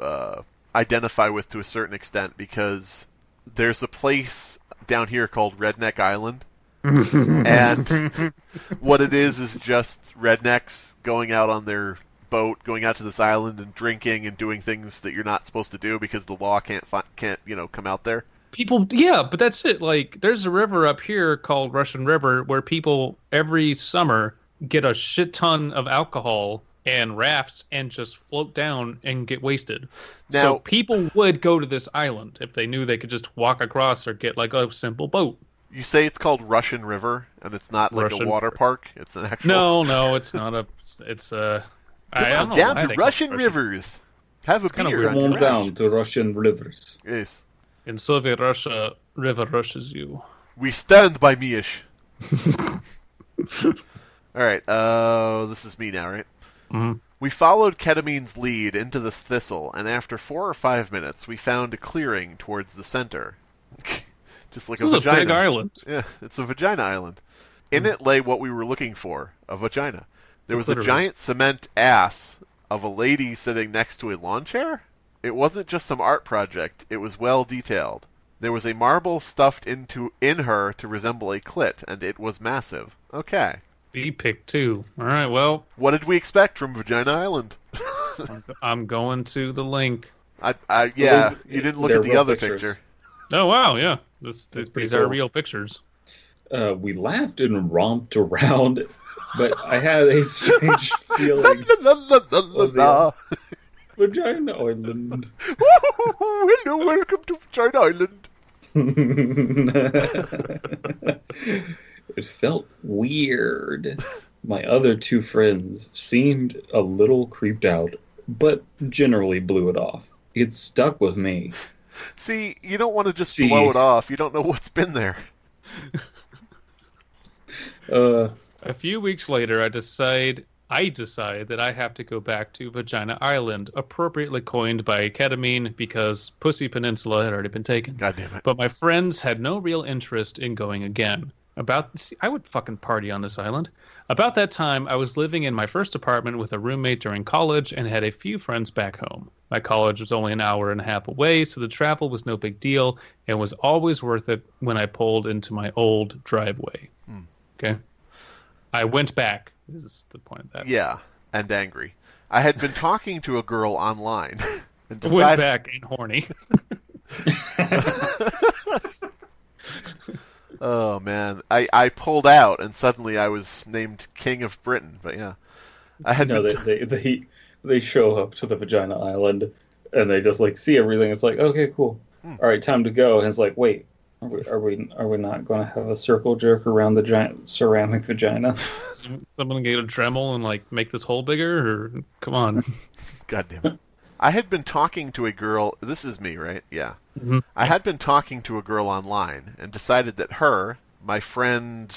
identify with to a certain extent because there's a place down here called Redneck Island. And what it is just rednecks going out on their boat, going out to this island and drinking and doing things that you're not supposed to do because the law can't come out there. People, yeah, but that's it. There's a river up here called Russian River where people every summer get a shit ton of alcohol and rafts and just float down and get wasted. Now, so people would go to this island if they knew they could just walk across or get a simple boat. You say it's called Russian River, and it's not like Russian a water park? It's an actual... No, it's not a... It's a... Come on down to Russian rivers. Have a beer. Come on down to Russian rivers. Yes. In Soviet Russia, river rushes you. We stand by Miesh. Alright, this is me now, right? Mm-hmm. We followed Ketamine's lead into this thistle, and after 4 or 5 minutes, we found a clearing towards the center. Just like this a is vagina. A big island. Yeah, it's a vagina island. In it lay what we were looking for, a vagina. There was a giant cement ass of a lady sitting next to a lawn chair? It wasn't just some art project, it was well detailed. There was a marble stuffed in her to resemble a clit, and it was massive. Okay. pick 2. Alright, well... What did we expect from Vagina Island? I'm going to the link. Yeah, you didn't look at the other picture. Oh, wow, yeah. These are cool. real pictures. We laughed and romped around, but I had a strange feeling of the Vagina Island. Hello, welcome to Vagina Island. It felt weird. My other two friends seemed a little creeped out, but generally blew it off. It stuck with me. See, you don't want to just blow it off. You don't know what's been there. A few weeks later, I decide that I have to go back to Vagina Island, appropriately coined by ketamine because Pussy Peninsula had already been taken. God damn it. But my friends had no real interest in going again. I would fucking party on this island. About that time, I was living in my first apartment with a roommate during college and had a few friends back home. My college was only an hour and a half away, so the travel was no big deal and was always worth it when I pulled into my old driveway. Okay? I went back. This is the point of that. Yeah, and angry. I had been talking to a girl online and decided... Went back and horny. Oh, man. I pulled out, and suddenly I was named King of Britain. But yeah. They show up to the Vagina Island, and they just, like, see everything. It's like, okay, cool. All right, time to go. And it's like, wait, are we not going to have a circle jerk around the giant ceramic vagina? Someone get a Dremel and, like, make this hole bigger? Or come on. God damn it. I had been talking to a girl. This is me, right? Yeah. Mm-hmm. I had been talking to a girl online and decided that my friend,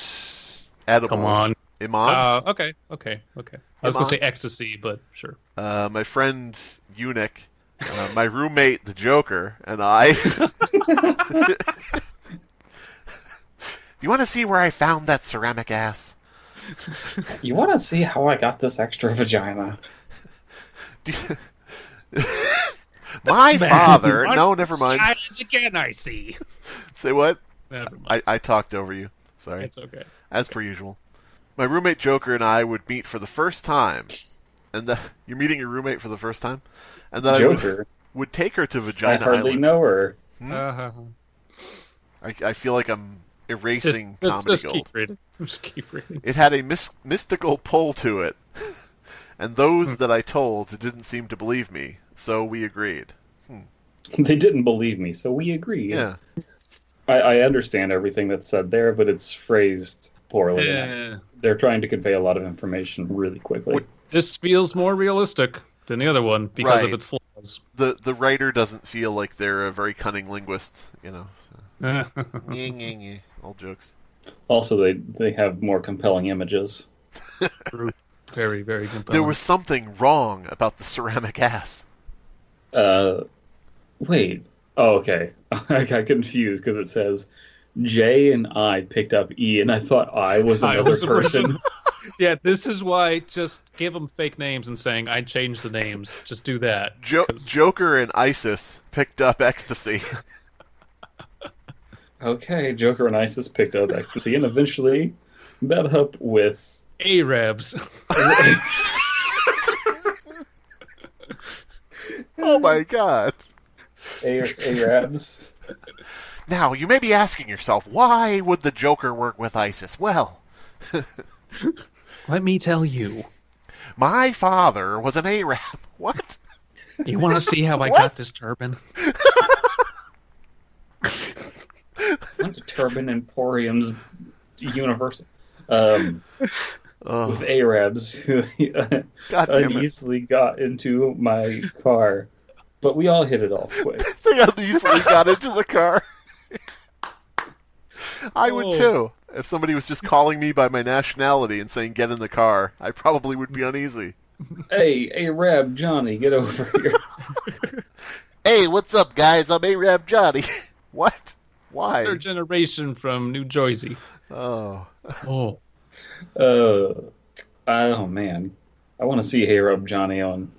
Edibles. Come on. Iman? Okay. I was going to say ecstasy, but sure. My friend, Eunuch, my roommate, the Joker, and I. You want to see where I found that ceramic ass? You want to see how I got this extra vagina? My father. No, never mind. Again, I see. Say what? Never mind. I talked over you. Sorry. It's okay. As per usual. My roommate Joker and I would meet for the first time. And you're meeting your roommate for the first time? And then Joker. I would take her to Vagina Island. I hardly know her. I feel like I'm erasing comedy gold. Just keep reading. It had a mystical pull to it. And those that I told didn't seem to believe me, so we agreed. They didn't believe me, so we agreed. Yeah. I understand everything that's said there, but it's phrased poorly. They're trying to convey a lot of information really quickly. This feels more realistic than the other one because of its flaws. The writer doesn't feel like they're a very cunning linguist, you know. All jokes. Also, they have more compelling images. Very, very compelling. There was something wrong about the ceramic ass. Wait. Oh, okay. I got confused because it says J and I picked up E, and I thought I was another person. Yeah, this is why just give them fake names and saying I changed the names. Just do that. Joker and ISIS picked up ecstasy. Okay, Joker and ISIS picked up ecstasy, and eventually met up with Arabs. Oh my god. Arabs. Now, you may be asking yourself, why would the Joker work with ISIS? Well, let me tell you. My father was an Arab. What? You want to see how I got this turban? Went to Turban Emporium's University. With Arabs who uneasily got into my car. But we all hit it off quick. They uneasily got into the car. I would too. If somebody was just calling me by my nationality and saying, get in the car, I probably would be uneasy. Hey, Arab Johnny, get over here. Hey, what's up, guys? I'm Arab Johnny. What? Why? Third generation from New Jersey. Oh, man. I want to see Arab Johnny on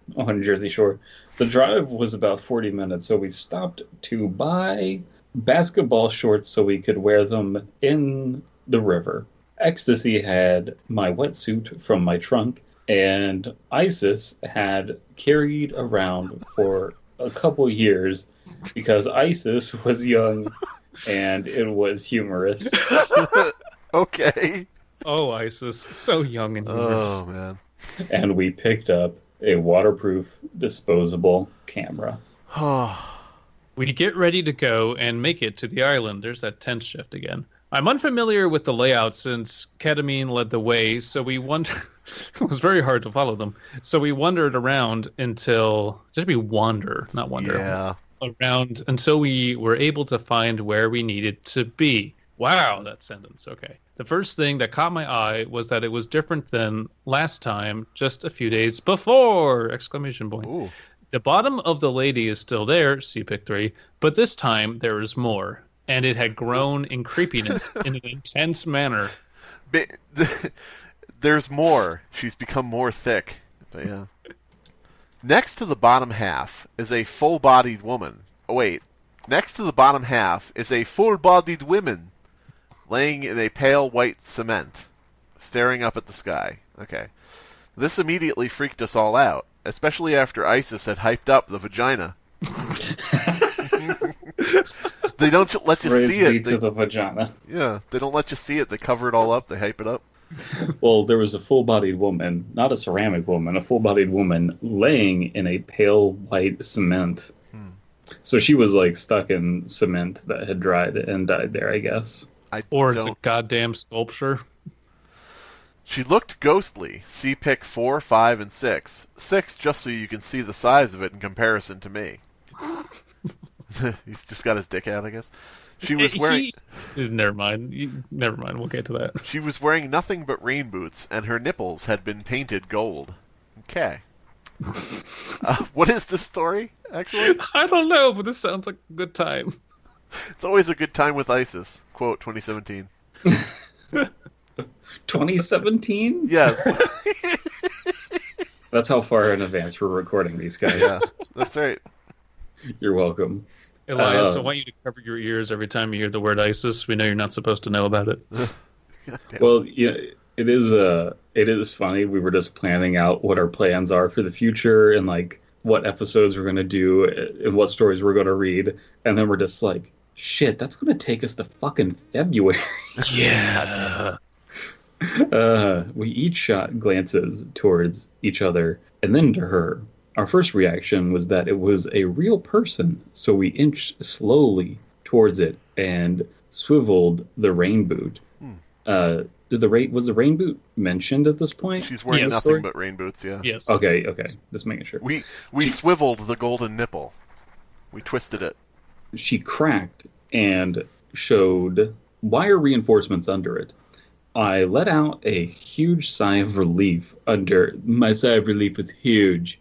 Jersey Shore. The drive was about 40 minutes, so we stopped to buy basketball shorts so we could wear them in the river. Ecstasy had my wetsuit from my trunk, and ISIS had carried around for a couple years because Isis was young and it was humorous. Okay. Oh, Isis, so young and humorous. Oh, man. And we picked up a waterproof disposable camera. We get ready to go and make it to the island. There's that tense shift again. I'm unfamiliar with the layout since ketamine led the way, so we wonder. It was very hard to follow them. So we wandered around until Yeah. around until we were able to find where we needed to be. Wow, that sentence. Okay. The first thing that caught my eye was that it was different than last time, just a few days before! Exclamation point. Ooh. The bottom of the lady is still there, see pic 3, but this time there is more, and it had grown in creepiness in an intense manner. There's more. She's become more thick. But yeah. Next to the bottom half is a full-bodied woman. Oh, wait. Next to the bottom half is a full-bodied woman laying in a pale white cement, staring up at the sky. Okay. This immediately freaked us all out, especially after Isis had hyped up the vagina. They don't let you see it. To the vagina. Yeah, they don't let you see it. They cover it all up. They hype it up. Well, there was a full-bodied woman, not a ceramic woman, a full-bodied woman laying in a pale white cement. So she was like stuck in cement that had dried and died there, I guess. Or it's a goddamn sculpture. She looked ghostly. See pic 4, 5, and 6. 6, just so you can see the size of it in comparison to me. He's just got his dick out, I guess. She was wearing... Never mind. We'll get to that. She was wearing nothing but rain boots, and her nipples had been painted gold. Okay. What is this story, actually? I don't know, but this sounds like a good time. It's always a good time with Isis. Quote, 2017. 2017? Yes. That's how far in advance we're recording these guys. Yeah, that's right. You're welcome. Elias, I want you to cover your ears every time you hear the word ISIS. We know you're not supposed to know about it. Well, yeah, it is funny. We were just planning out what our plans are for the future and like what episodes we're going to do and what stories we're going to read. And then we're just like, shit, that's going to take us to fucking February. Yeah. We each shot glances towards each other and then to her. Our first reaction was that it was a real person, so we inched slowly towards it and swiveled the rain boot. Was the rain boot mentioned at this point? She's wearing nothing but rain boots, yeah. Yes. Okay. Just making sure. We swiveled the golden nipple. We twisted it. She cracked and showed wire reinforcements under it. I let out a huge sigh of relief my sigh of relief was huge.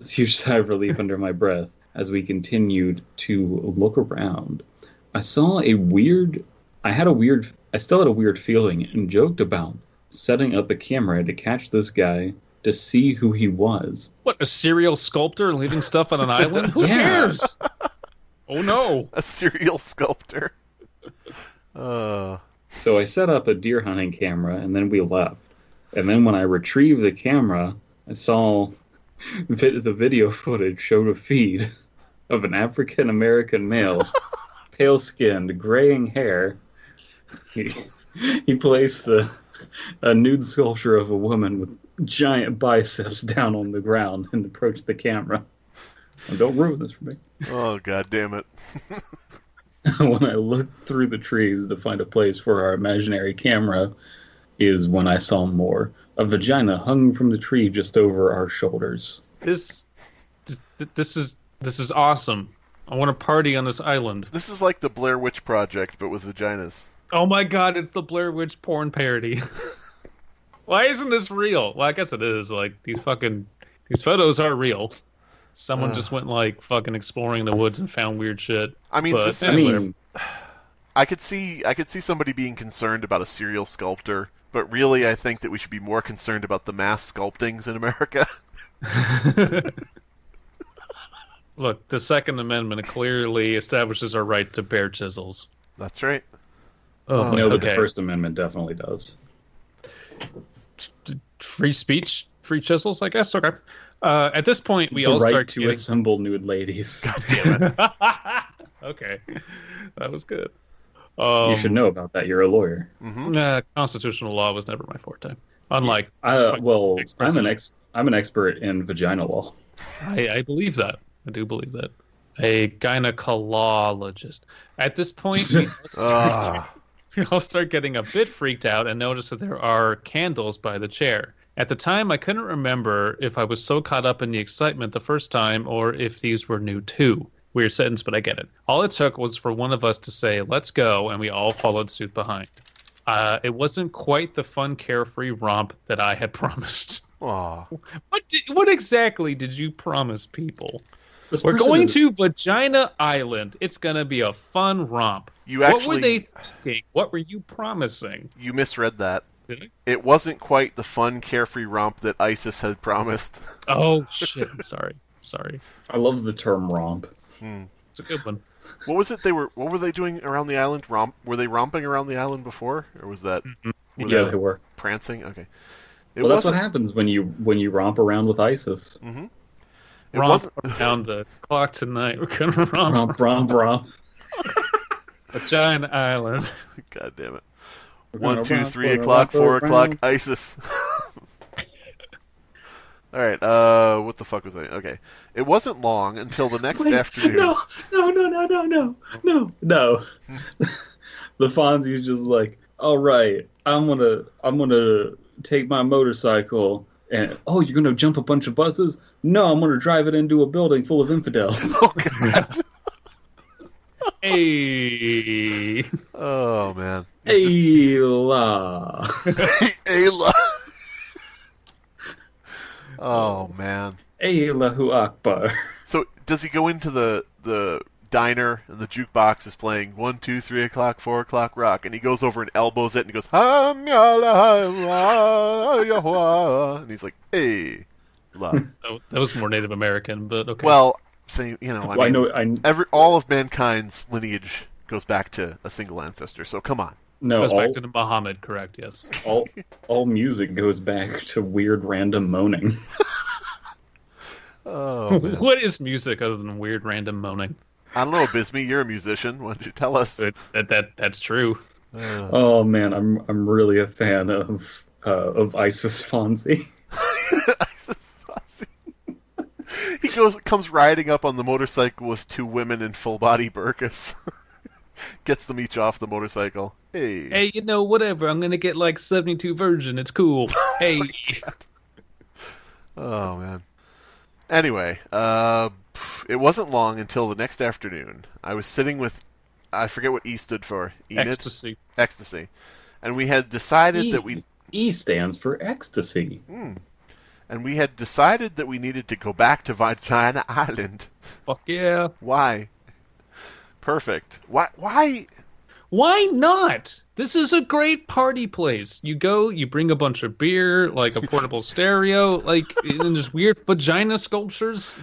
Huge sigh of relief under my breath as we continued to look around. I still had a weird feeling and joked about setting up a camera to catch this guy to see who he was. What, a serial sculptor leaving stuff on an island? Who cares? Oh no. A serial sculptor. So I set up a deer hunting camera and then we left. And then when I retrieved the camera, I saw the video footage showed a feed of an African-American male, pale-skinned, graying hair. He placed a nude sculpture of a woman with giant biceps down on the ground and approached the camera. And don't ruin this for me. Oh, God damn it. When I looked through the trees to find a place for our imaginary camera is when I saw more. A vagina hung from the tree just over our shoulders. This is awesome. I want to party on this island. This is like the Blair Witch Project, but with vaginas. Oh my god, it's the Blair Witch porn parody. Why isn't this real? Well, I guess it is. Like, these photos are real. Someone just went, like, fucking exploring the woods and found weird shit. I mean, I could see somebody being concerned about a serial sculptor, but really I think that we should be more concerned about the mass sculptings in America. Look, the Second Amendment clearly establishes our right to bear chisels. That's right. Oh, no, but the First Amendment definitely does. Free speech, free chisels, I guess. Okay. At this point, we the all right start to getting... assemble nude ladies. God damn it. Okay, that was good. You should know about that. You're a lawyer. Constitutional law was never my forte. Unlike, Well, ex-president. I'm an expert in vagina law. I believe that. I do believe that. A gynecologist. At this point, we all start getting a bit freaked out and notice that there are candles by the chair. At the time, I couldn't remember if I was so caught up in the excitement the first time or if these were new too. Weird sentence, but I get it. All it took was for one of us to say, let's go, and we all followed suit behind. It wasn't quite the fun, carefree romp that I had promised. Aw. What exactly did you promise people? We're going to Vagina Island. It's going to be a fun romp. What were they thinking? What were you promising? You misread that. Did I? It wasn't quite the fun, carefree romp that ISIS had promised. Oh, shit. I'm sorry. I love the term romp. It's a good one. What was it what were they doing around the island? Were they romping around the island before? Or was that... Yeah, they were. Prancing? Okay. Well, that's what happens when you romp around with ISIS. Mm-hmm. Romp around the clock tonight. We're going to Romp. Vagina Island. God damn it. We're 1, 2, romp, 3 we're o'clock, romp 4 o'clock, around. ISIS. All right, what the fuck was I? Okay. It wasn't long until the next afternoon. No. The Fonzie's just like, all right, I'm gonna take my motorcycle and you're gonna jump a bunch of buses? No, I'm gonna drive it into a building full of infidels. Oh, God. Hey. Oh, man. Ayla. Ayla. Oh, man. Allahu Akbar. So, does he go into the diner and the jukebox is playing 1, 2, 3 o'clock, 4 o'clock rock, and he goes over and elbows it and he goes, and he's like, hey. That was more Native American, but okay. Well, so, I mean, all of mankind's lineage goes back to a single ancestor, so come on. No, goes back to the Muhammad, correct, yes. All music goes back to weird random moaning. Oh, man. What is music other than weird random moaning? I don't know, Abysmii, you're a musician. Why don't you tell us? That's true. Oh man, I'm really a fan of ISIS Fonzie. ISIS Fonzie. He comes riding up on the motorcycle with two women in full body burqas. Gets them each off the motorcycle. Hey, whatever. I'm gonna get like 72 virgin. It's cool. Hey. Oh man. Anyway, it wasn't long until the next afternoon. I was sitting with, I forget what E stood for. Enid? Ecstasy. And we had decided that we... E stands for ecstasy. And we had decided that we needed to go back to Vagina Island. Fuck yeah. Why? Perfect. Why? Why not? This is a great party place. You go, you bring a bunch of beer, like a portable stereo, and there's weird vagina sculptures.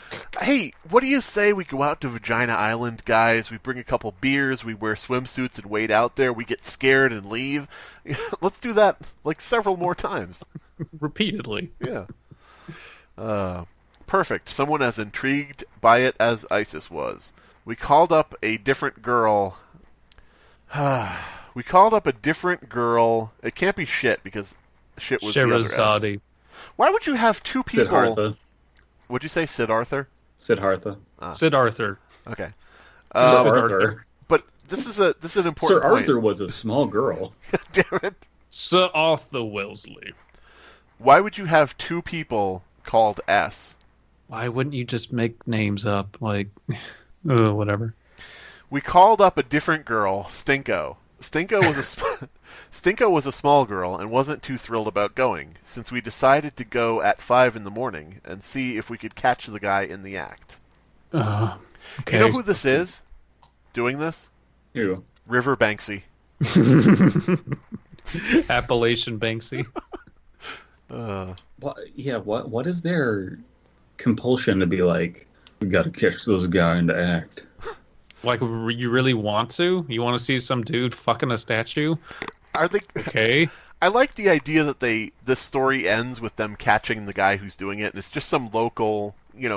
Hey, what do you say we go out to Vagina Island, guys? We bring a couple beers, we wear swimsuits and wait out there, we get scared and leave. Let's do that several more times. Repeatedly. Yeah. Perfect. Someone as intrigued by it as ISIS was. We called up a different girl. It can't be shit because shit was the other S. Why would you have two people? Siddhartha. What'd you say, Siddhartha? Siddhartha. Siddhartha. Okay. Siddhartha. But this is an important Sir point. Arthur was a small girl. Damn it. Sir Arthur Wellesley. Why would you have two people called S? Why wouldn't you just make names up? Whatever. We called up a different girl, Stinko. Stinko was a small girl and wasn't too thrilled about going, since we decided to go at 5 in the morning and see if we could catch the guy in the act. Okay. You know who this is doing this? Who? River Banksy. Appalachian Banksy. What is their compulsion to be like, we gotta catch those guys in the act? Like, you really want to? You want to see some dude fucking a statue? Are they okay? I like the idea that this story ends with them catching the guy who's doing it, and it's just some local,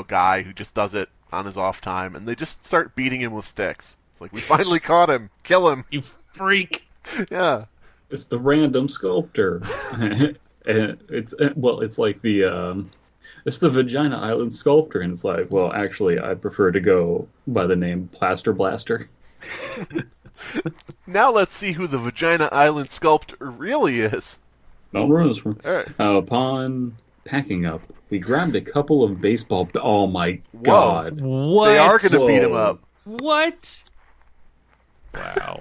guy who just does it on his off time, and they just start beating him with sticks. It's like, we finally caught him. Kill him. You freak. Yeah. It's the random sculptor. It's like it's the Vagina Island sculptor, and it's like, well, actually, I prefer to go by the name Plaster Blaster. Now let's see who the Vagina Island sculptor really is. All right. Right. Upon packing up, we grabbed a couple of baseball. Oh my god! What? They are going to beat him up. What? Wow.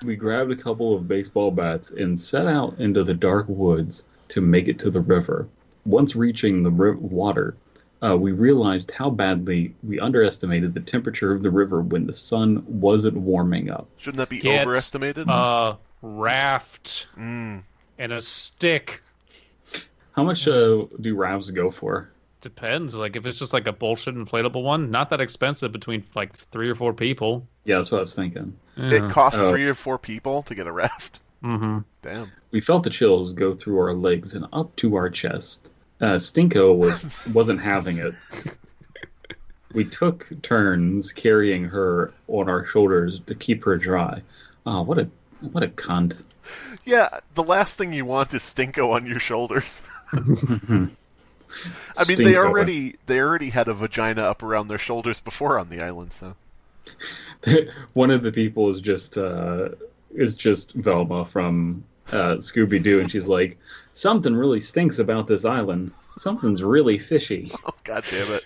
We grabbed a couple of baseball bats and set out into the dark woods to make it to the river. Once reaching the water, we realized how badly we underestimated the temperature of the river when the sun wasn't warming up. Shouldn't that be Get overestimated? a raft and a stick. How much do rafts go for? Depends. Like, if it's just like a bullshit inflatable one, not that expensive between like 3 or 4 people. Yeah, that's what I was thinking. It costs 3 or 4 people to get a raft. Mm-hmm. Damn. We felt the chills go through our legs and up to our chest. Stinko wasn't having it. We took turns carrying her on our shoulders to keep her dry. Oh, what a cunt. Yeah, the last thing you want is Stinko on your shoulders. I mean, they already had a vagina up around their shoulders before on the island, so. One of the people is just Velma from Scooby-Doo, and she's like, something really stinks about this island. Something's really fishy. Oh, god damn it.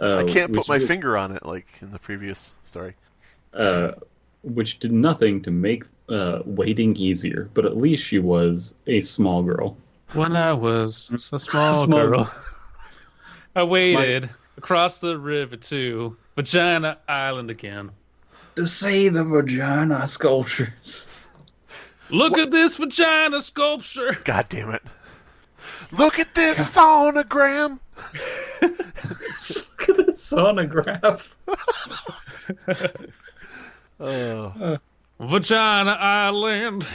I can't put my finger on it like in the previous story. Which did nothing to make waiting easier, but at least she was a small girl. When I was a small girl, I waited across the river to Vagina Island again. To see the vagina sculptures. Look at this vagina sculpture. God damn it. Look at this sonogram. Look at the sonograph. Vagina Island.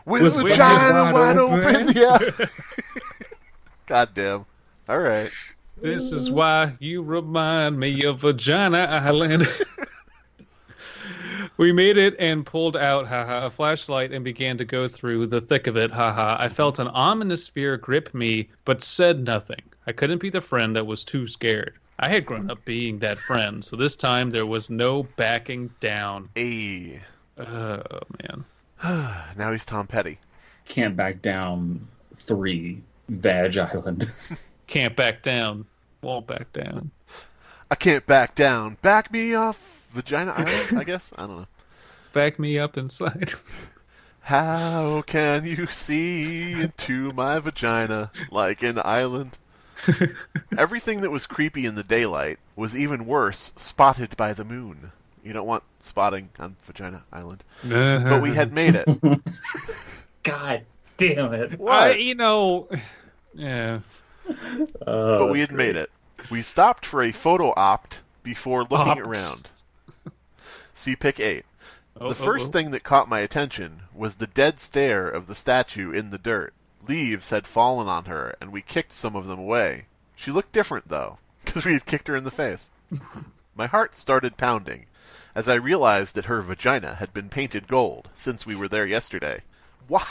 With vagina wide open. Yeah. God damn. All right. This is why you remind me of Vagina Island. We made it and pulled out, a flashlight and began to go through the thick of it, I felt an ominous fear grip me, but said nothing. I couldn't be the friend that was too scared. I had grown up being that friend, so this time there was no backing down. Hey. Oh, man. Now he's Tom Petty. Can't back down 3, Vag Island. Can't back down. Won't back down. I can't back down. Back me off Vagina Island, I guess? I don't know. Back me up inside. How can you see into my vagina like an island? Everything that was creepy in the daylight was even worse spotted by the moon. You don't want spotting on Vagina Island. But we had made it. God damn it. What? Yeah. But we had made it. We stopped for a photo opt before looking around. See pick 8. The first thing that caught my attention was the dead stare of the statue in the dirt. Leaves had fallen on her, and we kicked some of them away. She looked different, though, because we had kicked her in the face. My heart started pounding, as I realized that her vagina had been painted gold since we were there yesterday. Why?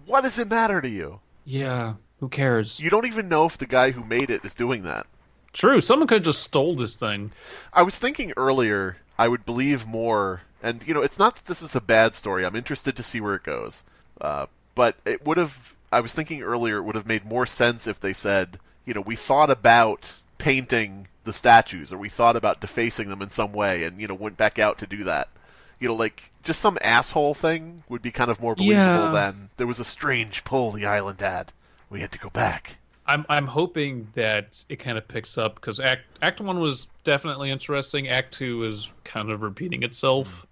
What does it matter to you? Yeah, who cares? You don't even know if the guy who made it is doing that. True, someone could have just stole this thing. I was thinking earlier I would believe more, and, it's not that this is a bad story. I'm interested to see where it goes. But it would have... I was thinking earlier it would have made more sense if they said, we thought about painting the statues, or we thought about defacing them in some way, and, went back out to do that. Just some asshole thing would be kind of more believable than there was a strange pull the island had. We had to go back. I'm hoping that it kind of picks up, because Act 1 was definitely interesting. Act 2 is kind of repeating itself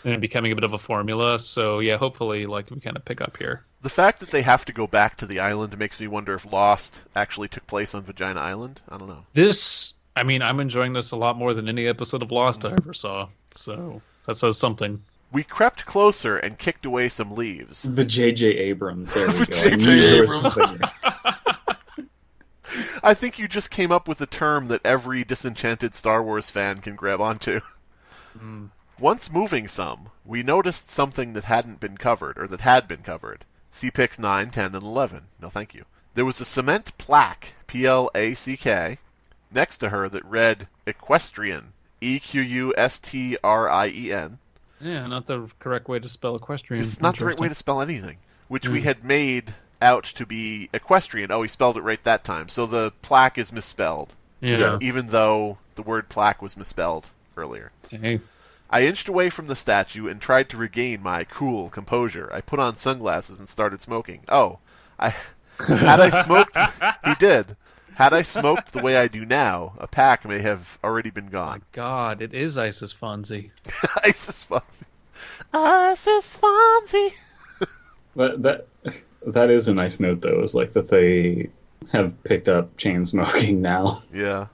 and becoming a bit of a formula. So, yeah, hopefully, we kind of pick up here. The fact that they have to go back to the island makes me wonder if Lost actually took place on Vagina Island. I don't know. I'm enjoying this a lot more than any episode of Lost I ever saw. So that says something. We crept closer and kicked away some leaves. The J.J. Abrams. There we go. J.J. Abrams. I think you just came up with a term that every disenchanted Star Wars fan can grab onto. Once moving some, we noticed something that hadn't been covered, or that had been covered. See pics 9, 10, and 11. No, thank you. There was a cement plaque, Plack, next to her that read Equestrian, Equustrien. Yeah, not the correct way to spell equestrian. It's not the right way to spell anything, which we had made out to be equestrian. Oh, he spelled it right that time. So the plaque is misspelled. Yeah. Even though the word plaque was misspelled earlier. Hey. I inched away from the statue and tried to regain my cool composure. I put on sunglasses and started smoking. Had I smoked... He did. Had I smoked the way I do now, a pack may have already been gone. My God, it is Isis Fonzie. Isis Fonzie. Isis Fonzie. That is a nice note, though. Is like that they have picked up chain smoking now. Yeah.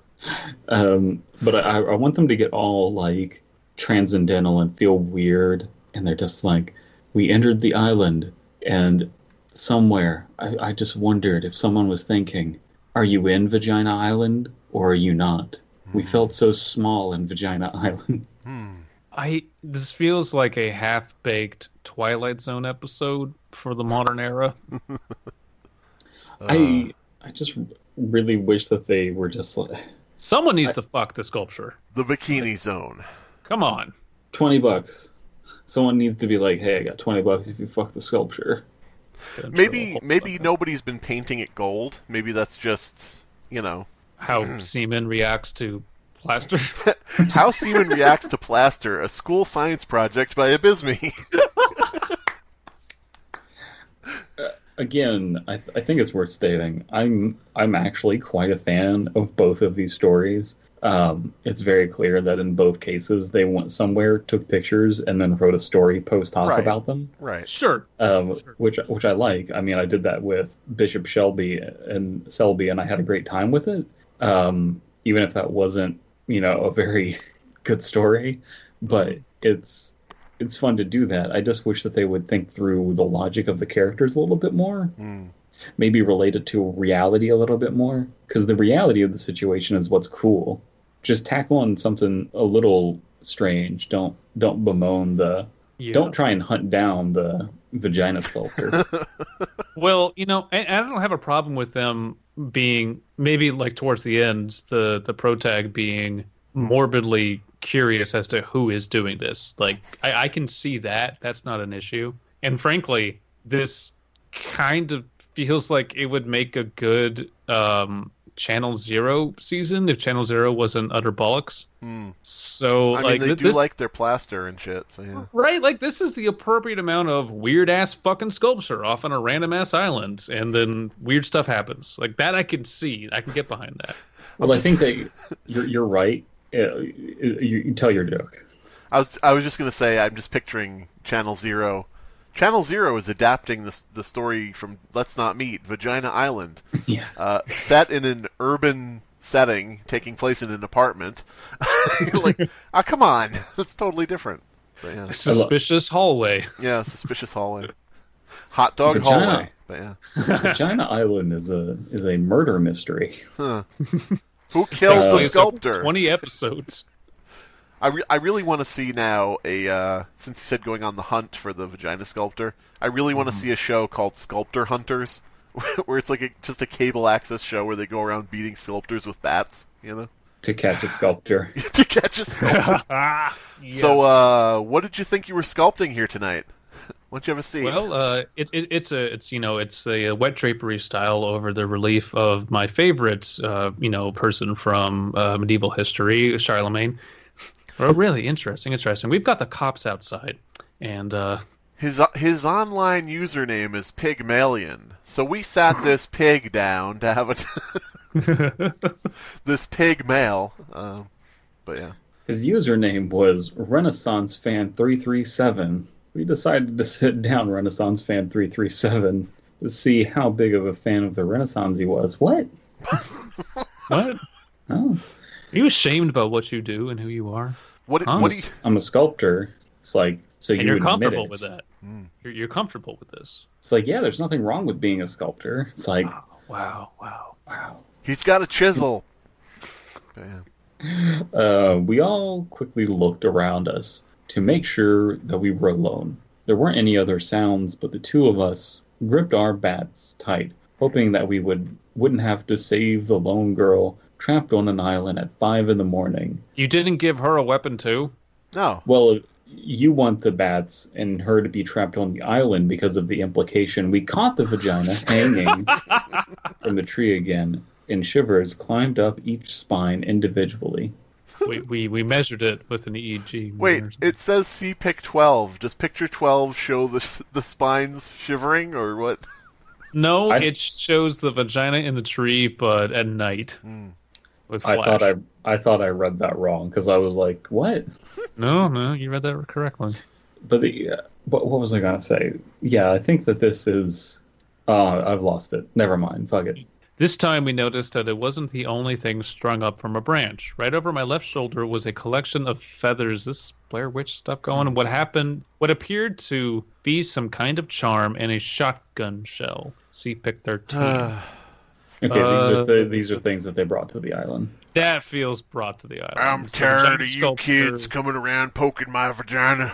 But I want them to get all like transcendental and feel weird, and they're just like, we entered the island, and somewhere I just wondered if someone was thinking, are you in Vagina Island or are you not? We felt so small in Vagina Island. This feels like a half-baked Twilight Zone episode for the modern era. I just really wish that they were just like... Someone needs to fuck the sculpture. The Bikini Zone. Come on. $20. Someone needs to be like, hey, I got $20 if you fuck the sculpture. Maybe nobody's been painting it gold. Maybe that's just, how semen reacts to plaster. How semen reacts to plaster, a school science project by Abysmii. Again, I think it's worth stating. I'm actually quite a fan of both of these stories. It's very clear that in both cases they went somewhere, took pictures, and then wrote a story post hoc about them. Right. Sure. Which I like. I mean, I did that with Bishop Selby, and I had a great time with it. Even if that wasn't, a very good story, but it's fun to do that. I just wish that they would think through the logic of the characters a little bit more. Maybe relate it to reality a little bit more, because the reality of the situation is what's cool. Just tackle on something a little strange. Don't bemoan the... Yeah. Don't try and hunt down the vagina sculptor. Well, I don't have a problem with them being, maybe like towards the end, the protag being morbidly curious as to who is doing this. Like, I can see that. That's not an issue. And frankly, this kind of feels like it would make a good Channel Zero season if Channel Zero wasn't utter bollocks. So, I mean, they do like their plaster and shit, so yeah. Right, like, this is the appropriate amount of weird-ass fucking sculpture off on a random-ass island, and then weird stuff happens. Like, that I can see. I can get behind that. Well, I think that you're right. You tell your joke. I was just going to say, I'm just picturing Channel Zero. Channel Zero is adapting the story from Let's Not Meet, Vagina Island. Yeah. Set in an urban setting, taking place in an apartment. You're like, come on. That's totally different. But yeah. Suspicious hallway. Yeah, suspicious hallway. Hot dog hallway. But yeah. Vagina Island is a murder mystery. Huh. Who killed the sculptor? 20 episodes. I really want to see now since you said going on the hunt for the vagina sculptor, I really want to see a show called Sculptor Hunters, where it's like just a cable access show where they go around beating sculptors with bats, To catch a sculptor. To catch a sculptor. Yes. So, what did you think you were sculpting here tonight? Why don't you have a seat? Well, it's a wet drapery style over the relief of my favorite, person from medieval history, Charlemagne. Oh, really interesting. We've got the cops outside, and his online username is Pygmalion. So we sat this pig down to have this pig male. But yeah, his username was Renaissance Fan 337. We decided to sit down Renaissance Fan 337 to see how big of a fan of the Renaissance he was. What? What? Oh. Are you ashamed about what you do and who you are? What I'm a sculptor. It's like So and you you're admit comfortable it. with that. You're comfortable with this. It's like, yeah, there's nothing wrong with being a sculptor. It's like, Wow. He's got a chisel. Man. We all quickly looked around us to make sure that we were alone. There weren't any other sounds, but the two of us gripped our bats tight, hoping that we wouldn't have to save the lone girl trapped on an island at 5 a.m. You didn't give her a weapon too? No. Well, you want the bats and her to be trapped on the island because of the implication. We caught the vagina hanging from the tree again, and Shivers climbed up each spine individually. We measured it with an EEG. Wait, it says CPIC 12. Does picture 12 show the spines shivering, or what? No, it shows the vagina in the tree, but at night. With flash. I thought I read that wrong, because I was like, what? No, you read that correctly. But what was I going to say? Yeah, I think that this is... I've lost it. Never mind. Fuck it. This time we noticed that it wasn't the only thing strung up from a branch. Right over my left shoulder was a collection of feathers. This Blair Witch stuff going. And what appeared to be some kind of charm and a shotgun shell. See pic 13. Okay, these are things that they brought to the island. That feels brought to the island. I'm tired of you kids coming around poking my vagina.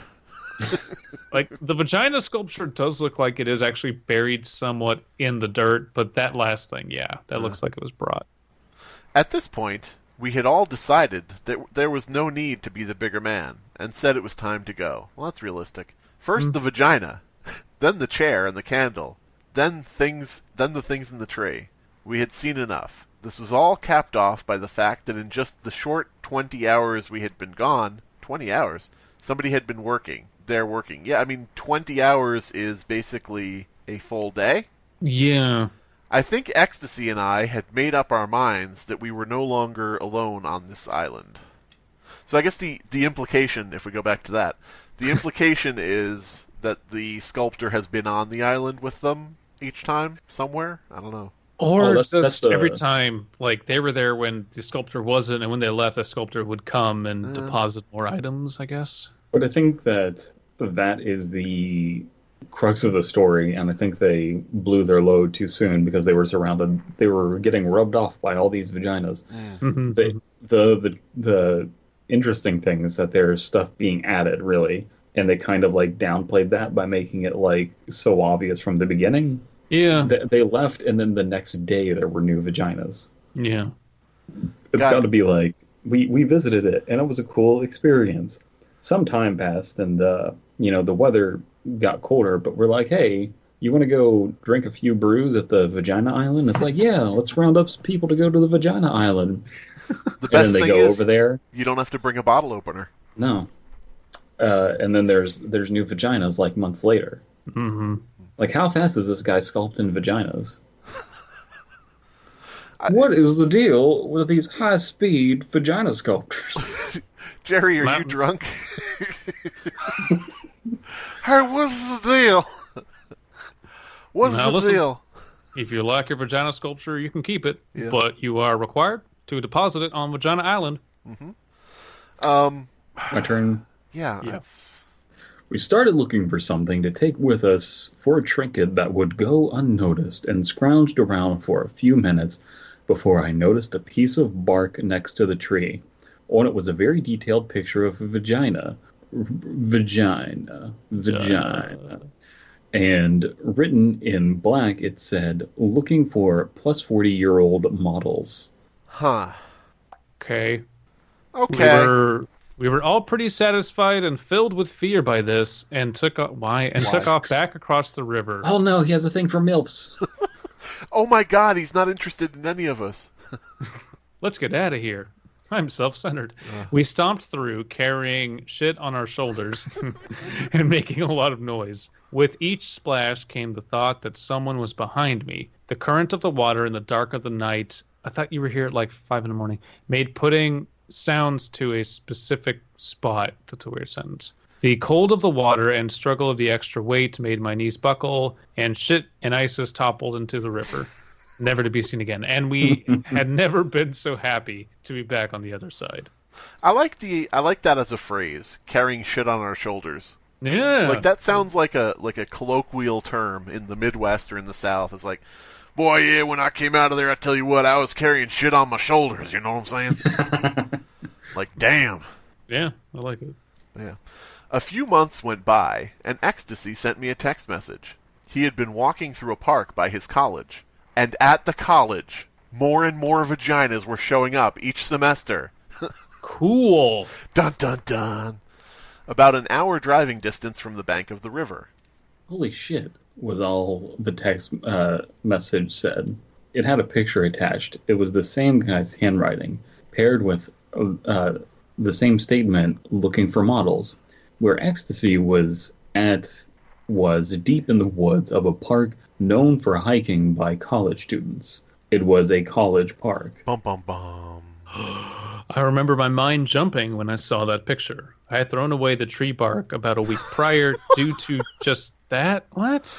Like, the vagina sculpture does look like it is actually buried somewhat in the dirt, but that last thing, that looks like it was brought. At this point, we had all decided that there was no need to be the bigger man, and said it was time to go. Well, that's realistic. First the vagina, then the chair and the candle, then the things in the tree. We had seen enough. This was all capped off by the fact that in just the short 20 hours we had been gone, 20 hours, somebody had been working. They're working. Yeah, I mean, 20 hours is basically a full day. Yeah. I think Ecstasy and I had made up our minds that we were no longer alone on this island. So I guess the implication, if we go back to that, the implication is that the sculptor has been on the island with them each time, somewhere? I don't know. Or just every time, like, they were there when the sculptor wasn't, and when they left, the sculptor would come and deposit more items, I guess. But I think that is the crux of the story, and I think they blew their load too soon because they were getting rubbed off by all these vaginas. The interesting thing is that there's stuff being added, really, and they kind of like downplayed that by making it like so obvious from the beginning. Yeah. They left, and then the next day there were new vaginas. Yeah. It's got to be like, we visited it, and it was a cool experience. Some time passed, and the weather got colder, but we're like, hey, you want to go drink a few brews at the Vagina Island? It's like, yeah, let's round up some people to go to the Vagina Island. The best thing is, over there. You don't have to bring a bottle opener. No. And then there's new vaginas like months later. Mm-hmm. Like, how fast is this guy sculpting vaginas? What is the deal with these high-speed vagina sculptors? Jerry, are you drunk? Hey, what's the deal? What's the deal? If you like your vagina sculpture, you can keep it, but you are required to deposit it on Vagina Island. Mm-hmm. My turn? Yeah. We started looking for something to take with us for a trinket that would go unnoticed, and scrounged around for a few minutes before I noticed a piece of bark next to the tree. On it was a very detailed picture of a vagina. Vagina. And written in black, it said, looking for plus 40-year-old models. Huh. Okay. We were all pretty satisfied and filled with fear by this, and took off back across the river. Oh no, he has a thing for MILFs. Oh my god, he's not interested in any of us. Let's get out of here. I'm self-centered. We stomped through, carrying shit on our shoulders and making a lot of noise. With each splash came the thought that someone was behind me. The current of the water in the dark of the night, I thought you were here at like 5 a.m, made putting sounds to a specific spot. That's a weird sentence. The cold of the water and struggle of the extra weight made my knees buckle, and shit and ISIS toppled into the river, never to be seen again. And we had never been so happy to be back on the other side. I like that as a phrase, carrying shit on our shoulders. Yeah. Like that sounds like a colloquial term in the Midwest or in the South. It's like, boy, yeah, when I came out of there, I tell you what, I was carrying shit on my shoulders. You know what I'm saying? Like, damn. Yeah, I like it. Yeah. A few months went by, and Ecstasy sent me a text message. He had been walking through a park by his college, and at the college, more and more vaginas were showing up each semester. Cool. Dun dun dun. About an hour driving distance from the bank of the river. Holy shit, was all the text message said. It had a picture attached. It was the same guy's handwriting, paired with the same statement, looking for models. Where Ecstasy was deep in the woods of a park known for hiking by college students. It was a college park. Bum bum bum. I remember my mind jumping when I saw that picture. I had thrown away the tree bark about a week prior due to just that. What?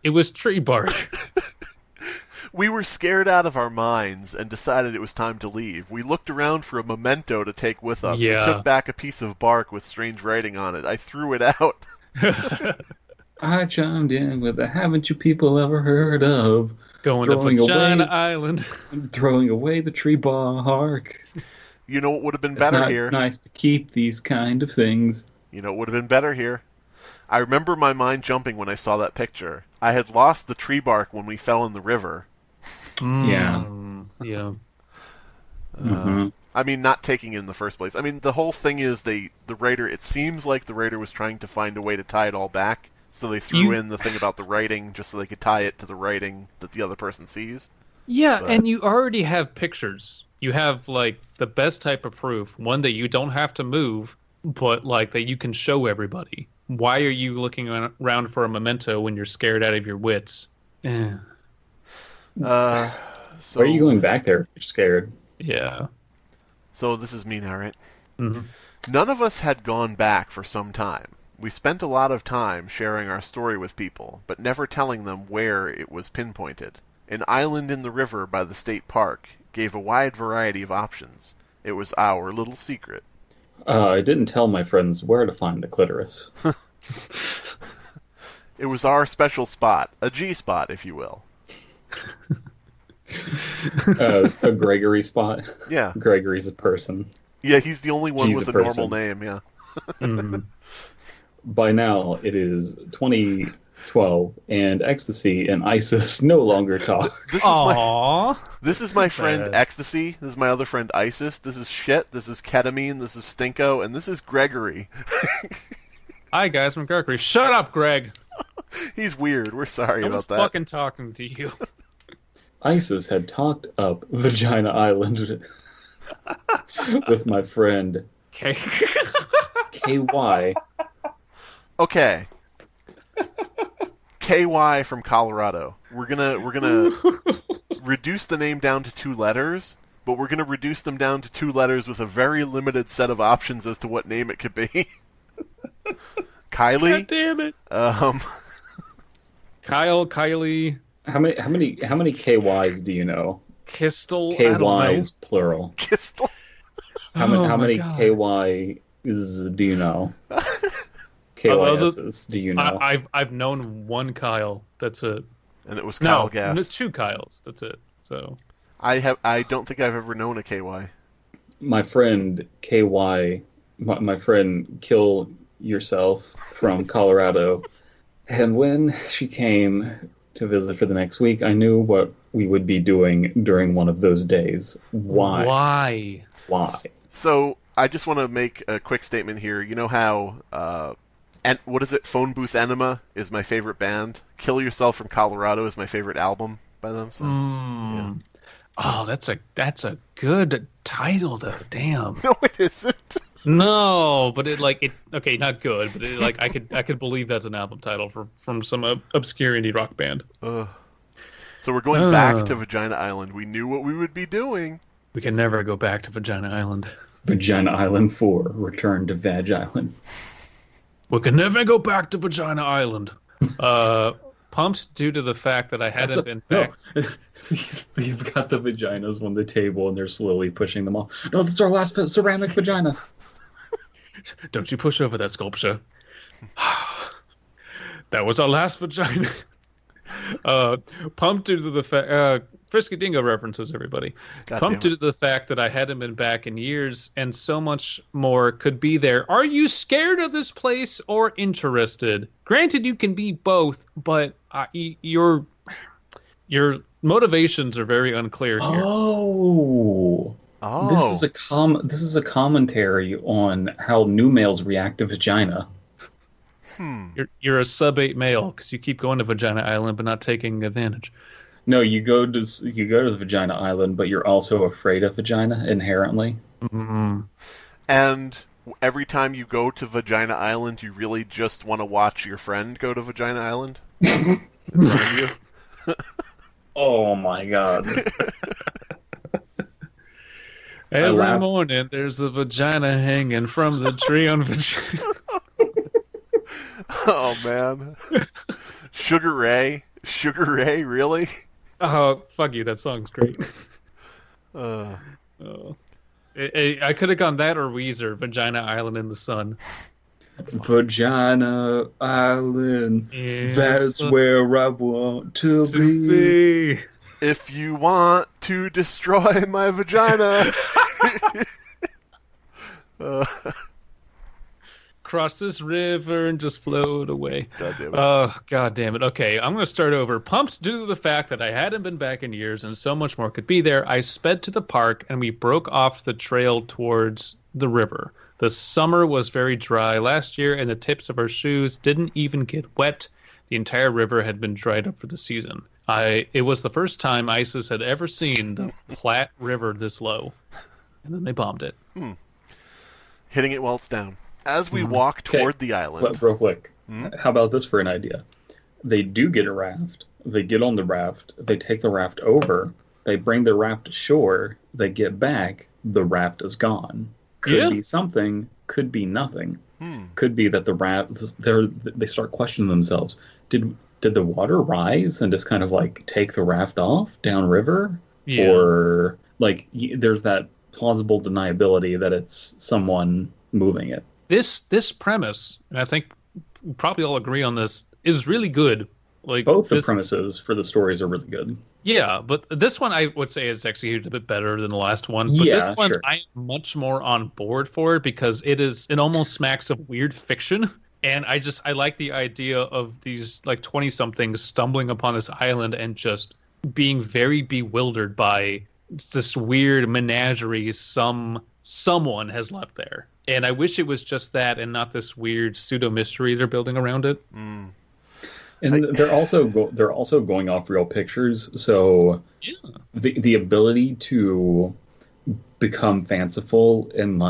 It was tree bark. We were scared out of our minds and decided it was time to leave. We looked around for a memento to take with us. Yeah. We took back a piece of bark with strange writing on it. I threw it out. I chimed in with a haven't you people ever heard of? Going to Vagina Island. Throwing away the tree bark. You know what would have been better it's not here? Nice to keep these kind of things. You know what would have been better here? I remember my mind jumping when I saw that picture. I had lost the tree bark when we fell in the river. Yeah. Yeah. Mm-hmm. I mean, not taking it in the first place. I mean, the whole thing is the writer, it seems like the writer was trying to find a way to tie it all back, so they threw in the thing about the writing just so they could tie it to the writing that the other person sees. Yeah, But- and you already have pictures. You have, like, the best type of proof, one that you don't have to move, but, like, that you can show everybody. Why are you looking around for a memento when you're scared out of your wits? Eh. So, Why are you going back there? You're scared. Yeah. So this is me now, right? Mm-hmm. None of us had gone back for some time. We spent a lot of time sharing our story with people, but never telling them where it was pinpointed. An island in the river by the state park gave a wide variety of options. It was our little secret. I didn't tell my friends where to find the clitoris. It was our special spot, a G-spot, if you will. A Gregory spot. Yeah. Gregory's a person. Yeah, he's the only one He's with a a normal person. name, yeah. Mm-hmm. By now, it is 2012, and Ecstasy and ISIS no longer talk. This is my friend Bad. Ecstasy. This is my other friend Isis. This is Shit. This is Ketamine. This is Stinko. And this is Gregory. Hi, guys, I'm Gregory. Shut up, Greg. He's weird. We're sorry I was about that. fucking talking to you. ISIS had talked up Vagina Island with my friend Okay. KY. Okay. KY from Colorado. We're gonna reduce the name down to 2 letters, but we're gonna reduce them down to 2 letters with a very limited set of options as to what name it could be. Kylie. God damn it. Kyle, Kylie, How many KYs do you know? Kistel. I don't know. KYs plural. Kistel. How Oh many my God. KYs do you know? KYSs do you know? I've known one Kyle. That's it. And it was Kyle Gass. No, 2 Kyles. That's it. So I don't think I've ever known a KY. My friend KY, my friend Kill Yourself from Colorado, and when she came to visit for the next week, I knew what we would be doing during one of those days. Why? So I just want to make a quick statement here. You know how, and what is it? Phone Booth Enema is my favorite band. Kill Yourself from Colorado is my favorite album by them. So, yeah. Oh, that's a good title though. Damn. No, it isn't. No, but okay, not good, but I could believe that's an album title from some obscure indie rock band. So we're going back to Vagina Island. We knew what we would be doing. We can never go back to Vagina Island. Vagina Island 4, Return to Vag Island. We can never go back to Vagina Island. Pumped due to the fact that I hadn't been back. No. You've got the vaginas on the table and they're slowly pushing them off. No, this is our last ceramic vagina. Don't you push over that sculpture. That was our last vagina. Pumped due to the fact... Frisky Dingo references, everybody. Pumped due to the fact that I hadn't been back in years, and so much more could be there. Are you scared of this place or interested? Granted, you can be both, but your motivations are very unclear here. Oh. This is a commentary on how new males react to vagina. You're a sub-8 male because you keep going to Vagina Island but not taking advantage. No, you go to the Vagina Island, but you're also afraid of vagina inherently. Mm-hmm. And every time you go to Vagina Island, you really just want to watch your friend go to Vagina Island? In front of you? Oh my god. Every morning there's a vagina hanging from the tree on Vagina. Oh, man. Sugar Ray? Sugar Ray, really? Oh, fuck you. That song's great. I could have gone that or Weezer, Vagina Island in the Sun. Vagina Island, that's where I want to be. If you want to destroy my vagina... Cross this river and just float away. God damn it. Oh, god damn it. Okay, I'm going to start over. Pumped due to the fact that I hadn't been back in years and so much more could be there, I sped to the park and we broke off the trail towards the river. The summer was very dry last year and the tips of our shoes didn't even get wet. The entire river had been dried up for the season. It was the first time ISIS had ever seen the Platte River this low. And then they bombed it. Hitting it while it's down. As we walk toward the island... Real quick, how about this for an idea? They do get a raft. They get on the raft. They take the raft over. They bring the raft ashore. They get back. The raft is gone. Could be something. Could be nothing. Could be that the raft... They start questioning themselves. Did the water rise and just kind of like take the raft off downriver? Yeah. Or like there's that plausible deniability that it's someone moving it. This premise, and I think we probably all agree on this, is really good. Like both the premises for the stories are really good. Yeah, but this one I would say is executed a bit better than the last one. But yeah, this one sure. I'm much more on board for because it almost smacks of weird fiction. And I like the idea of these like 20-somethings stumbling upon this island and just being very bewildered by this weird menagerie someone has left there. And I wish it was just that and not this weird pseudo mystery they're building around it. And they're also going off real pictures, so the ability to become fanciful and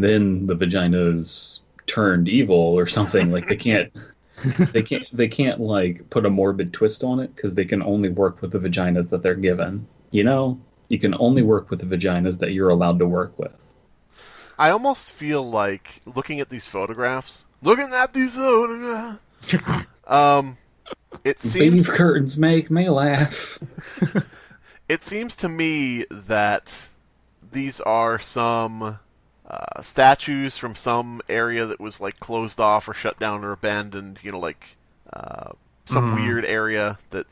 then the vagina's turned evil or something. Like they can't like put a morbid twist on it because they can only work with the vaginas that they're given. You know, you can only work with the vaginas that you're allowed to work with. I almost feel like looking at these photographs. It seems Beef curtains make me laugh. It seems to me that these are some statues from some area that was like closed off or shut down or abandoned. You know, like some weird area that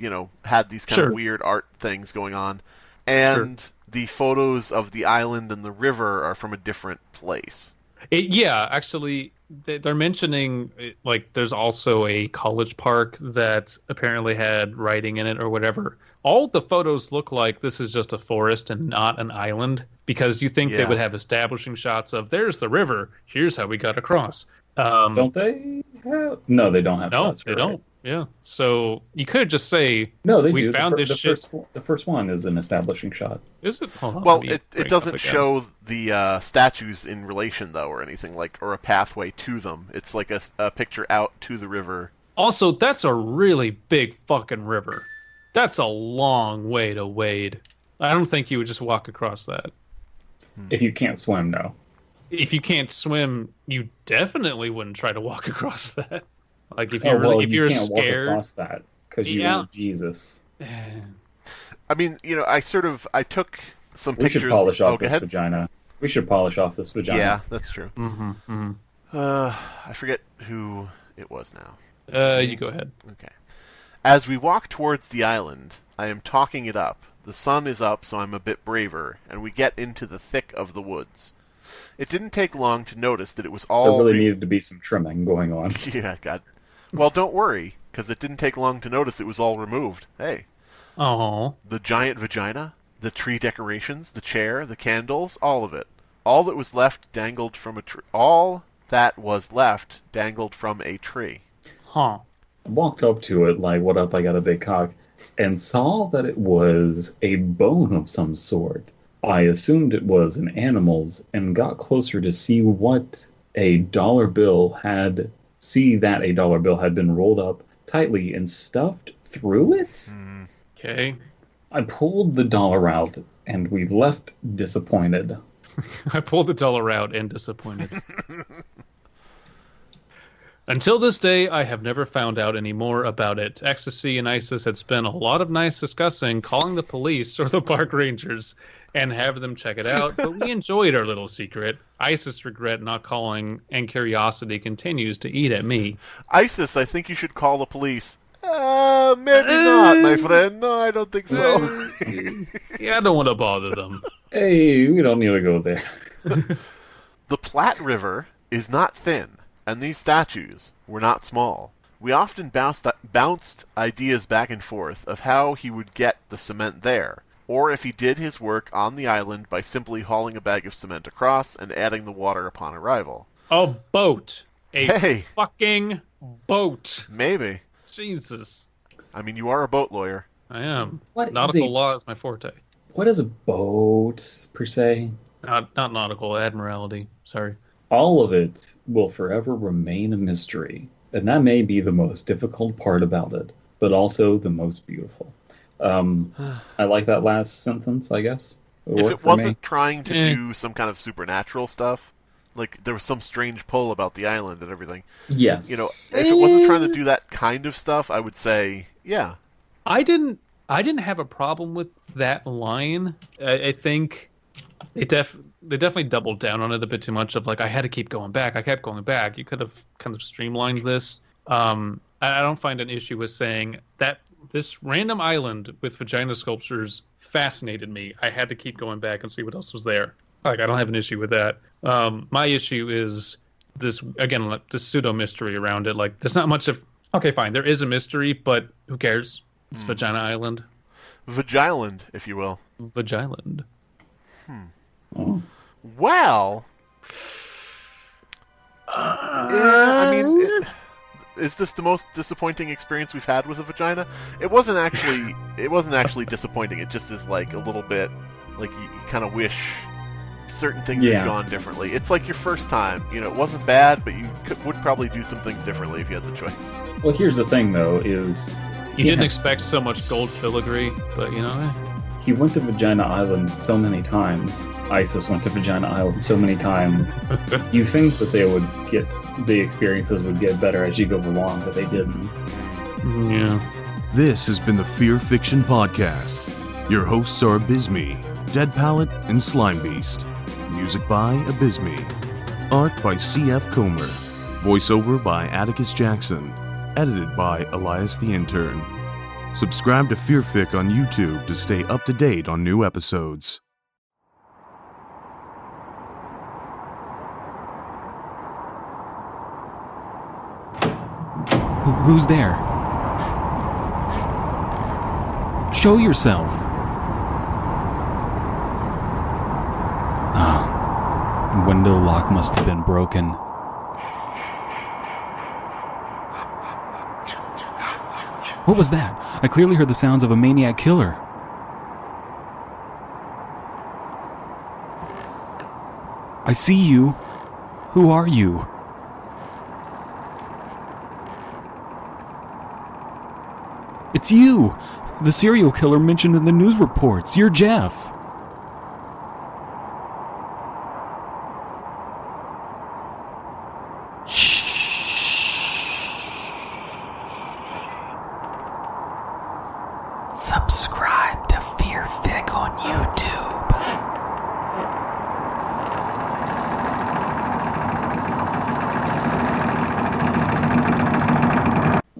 had these kind of weird art things going on, and the photos of the island and the river are from a different place. Actually, they're mentioning like there's also a college park that apparently had writing in it or whatever. All the photos look like this is just a forest and not an island because you think they would have establishing shots of there's the river, here's how we got across. Don't they have? No, they don't have shots. No, they don't. Yeah. So you could just say, no, they we do. found this shit. The first one is an establishing shot. Is it? Well, it doesn't show the statues in relation, though, or anything or a pathway to them. It's like a picture out to the river. Also, that's a really big fucking river. That's a long way to wade. I don't think you would just walk across that. If you can't swim, no. If you can't swim, you definitely wouldn't try to walk across that. Like if you're if you're can't scared, walk across that because you need Jesus. I mean, I took some pictures. We should polish off this vagina. We should polish off this vagina. Yeah, that's true. I forget who it was now. You go ahead. Okay. As we walk towards the island, I am talking it up. The sun is up, so I'm a bit braver, and we get into the thick of the woods. It didn't take long to notice that it was all... There really needed to be some trimming going on. Yeah, God. Well, don't worry, because it didn't take long to notice it was all removed. Hey. Oh. The giant vagina, the tree decorations, the chair, the candles, all of it. All that was left dangled from a tree. All that was left dangled from a tree. Huh. I walked up to it like, what up, I got a big cock, and saw that it was a bone of some sort. I assumed it was an animal's and got closer to see what a dollar bill had... See that a dollar bill had been rolled up tightly and stuffed through it? Okay. I pulled the dollar out, and we left disappointed. I pulled the dollar out and disappointed. Until this day, I have never found out any more about it. Ecstasy and Isis had spent a lot of nights discussing calling the police or the park rangers and have them check it out, but we enjoyed our little secret. Isis regret not calling, and curiosity continues to eat at me. Isis, I think you should call the police. Maybe not, my friend. No, I don't think so. Yeah, I don't want to bother them. Hey, we don't need to go there. The Platte River is not thin, and these statues were not small. We often bounced ideas back and forth of how he would get the cement there, or if he did his work on the island by simply hauling a bag of cement across and adding the water upon arrival. A boat. Hey. Fucking boat. Maybe. Jesus. I mean, you are a boat lawyer. I am. What Nautical law is my forte. What is a boat, per se? Not nautical, admiralty. Sorry. All of it will forever remain a mystery, and that may be the most difficult part about it, but also the most beautiful. I like that last sentence, I guess. If it wasn't trying to do some kind of supernatural stuff, like there was some strange pull about the island and everything. Yes. You know, if it wasn't trying to do that kind of stuff, I would say, yeah. I didn't have a problem with that line. I think they definitely doubled down on it a bit too much. Of like, I had to keep going back. I kept going back. You could have kind of streamlined this. I don't find an issue with saying that this random island with vagina sculptures fascinated me. I had to keep going back and see what else was there. Like, I don't have an issue with that. My issue is this, again, like, this pseudo mystery around it. Like, there's not much of... Okay, fine, there is a mystery, but who cares? It's Vagina Island. Vagiland, if you will. Vagiland. Well... I mean... Is this the most disappointing experience we've had with a vagina? It wasn't actually disappointing. It just is like a little bit like you kind of wish certain things had gone differently. It's like your first time. You know, it wasn't bad, but you would probably do some things differently if you had the choice. Well, here's the thing, though, is... You didn't expect so much gold filigree, but, you know... He went to Vagina Island so many times. Isis went to Vagina Island so many times. You think that the experiences would get better as you go along, but they didn't. Yeah. This has been the Fear Fiction Podcast. Your hosts are Abysmii, Dead Palette, and Slimebeast. Music by Abysmii. Art by C.F. Comer. Voiceover by Atticus Jackson. Edited by Elias the Intern. Subscribe to Fearfic on YouTube to stay up to date on new episodes. Who's there? Show yourself. Ah, window lock must have been broken. What was that? I clearly heard the sounds of a maniac killer. I see you. Who are you? It's you! The serial killer mentioned in the news reports. You're Jeff. Subscribe to Fearfic on YouTube.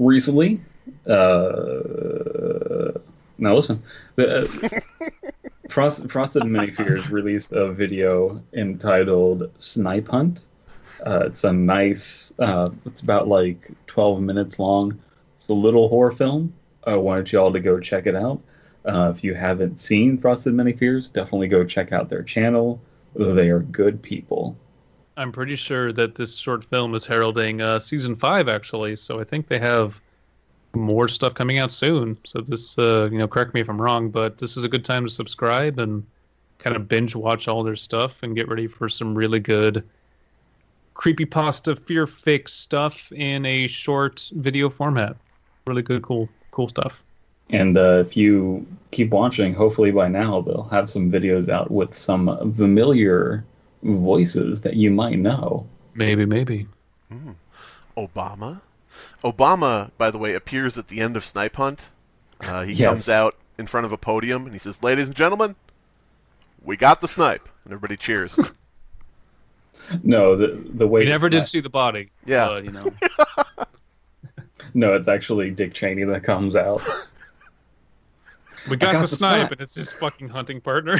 recently, now listen, Frosted Mini Fears released a video entitled Snipe Hunt. It's a nice, it's about like 12 minutes long. It's a little horror film. I wanted you all to go check it out. If you haven't seen Frosted Mini Fears, definitely go check out their channel. They are good people. I'm pretty sure that this short film is heralding season 5, actually. So I think they have more stuff coming out soon. So this, correct me if I'm wrong, but this is a good time to subscribe and kind of binge watch all their stuff and get ready for some really good creepypasta fearfic stuff in a short video format. Really good, cool stuff. And if you keep watching, hopefully by now they'll have some videos out with some familiar voices that you might know. Maybe. Obama? Obama, by the way, appears at the end of Snipe Hunt. He Yes. comes out in front of a podium and he says, "Ladies and gentlemen, we got the snipe." And everybody cheers. No, the way We never it's did not- see the body. Yeah. No, it's actually Dick Cheney that comes out. We got got the the snipe, snipe. and it's his fucking hunting partner.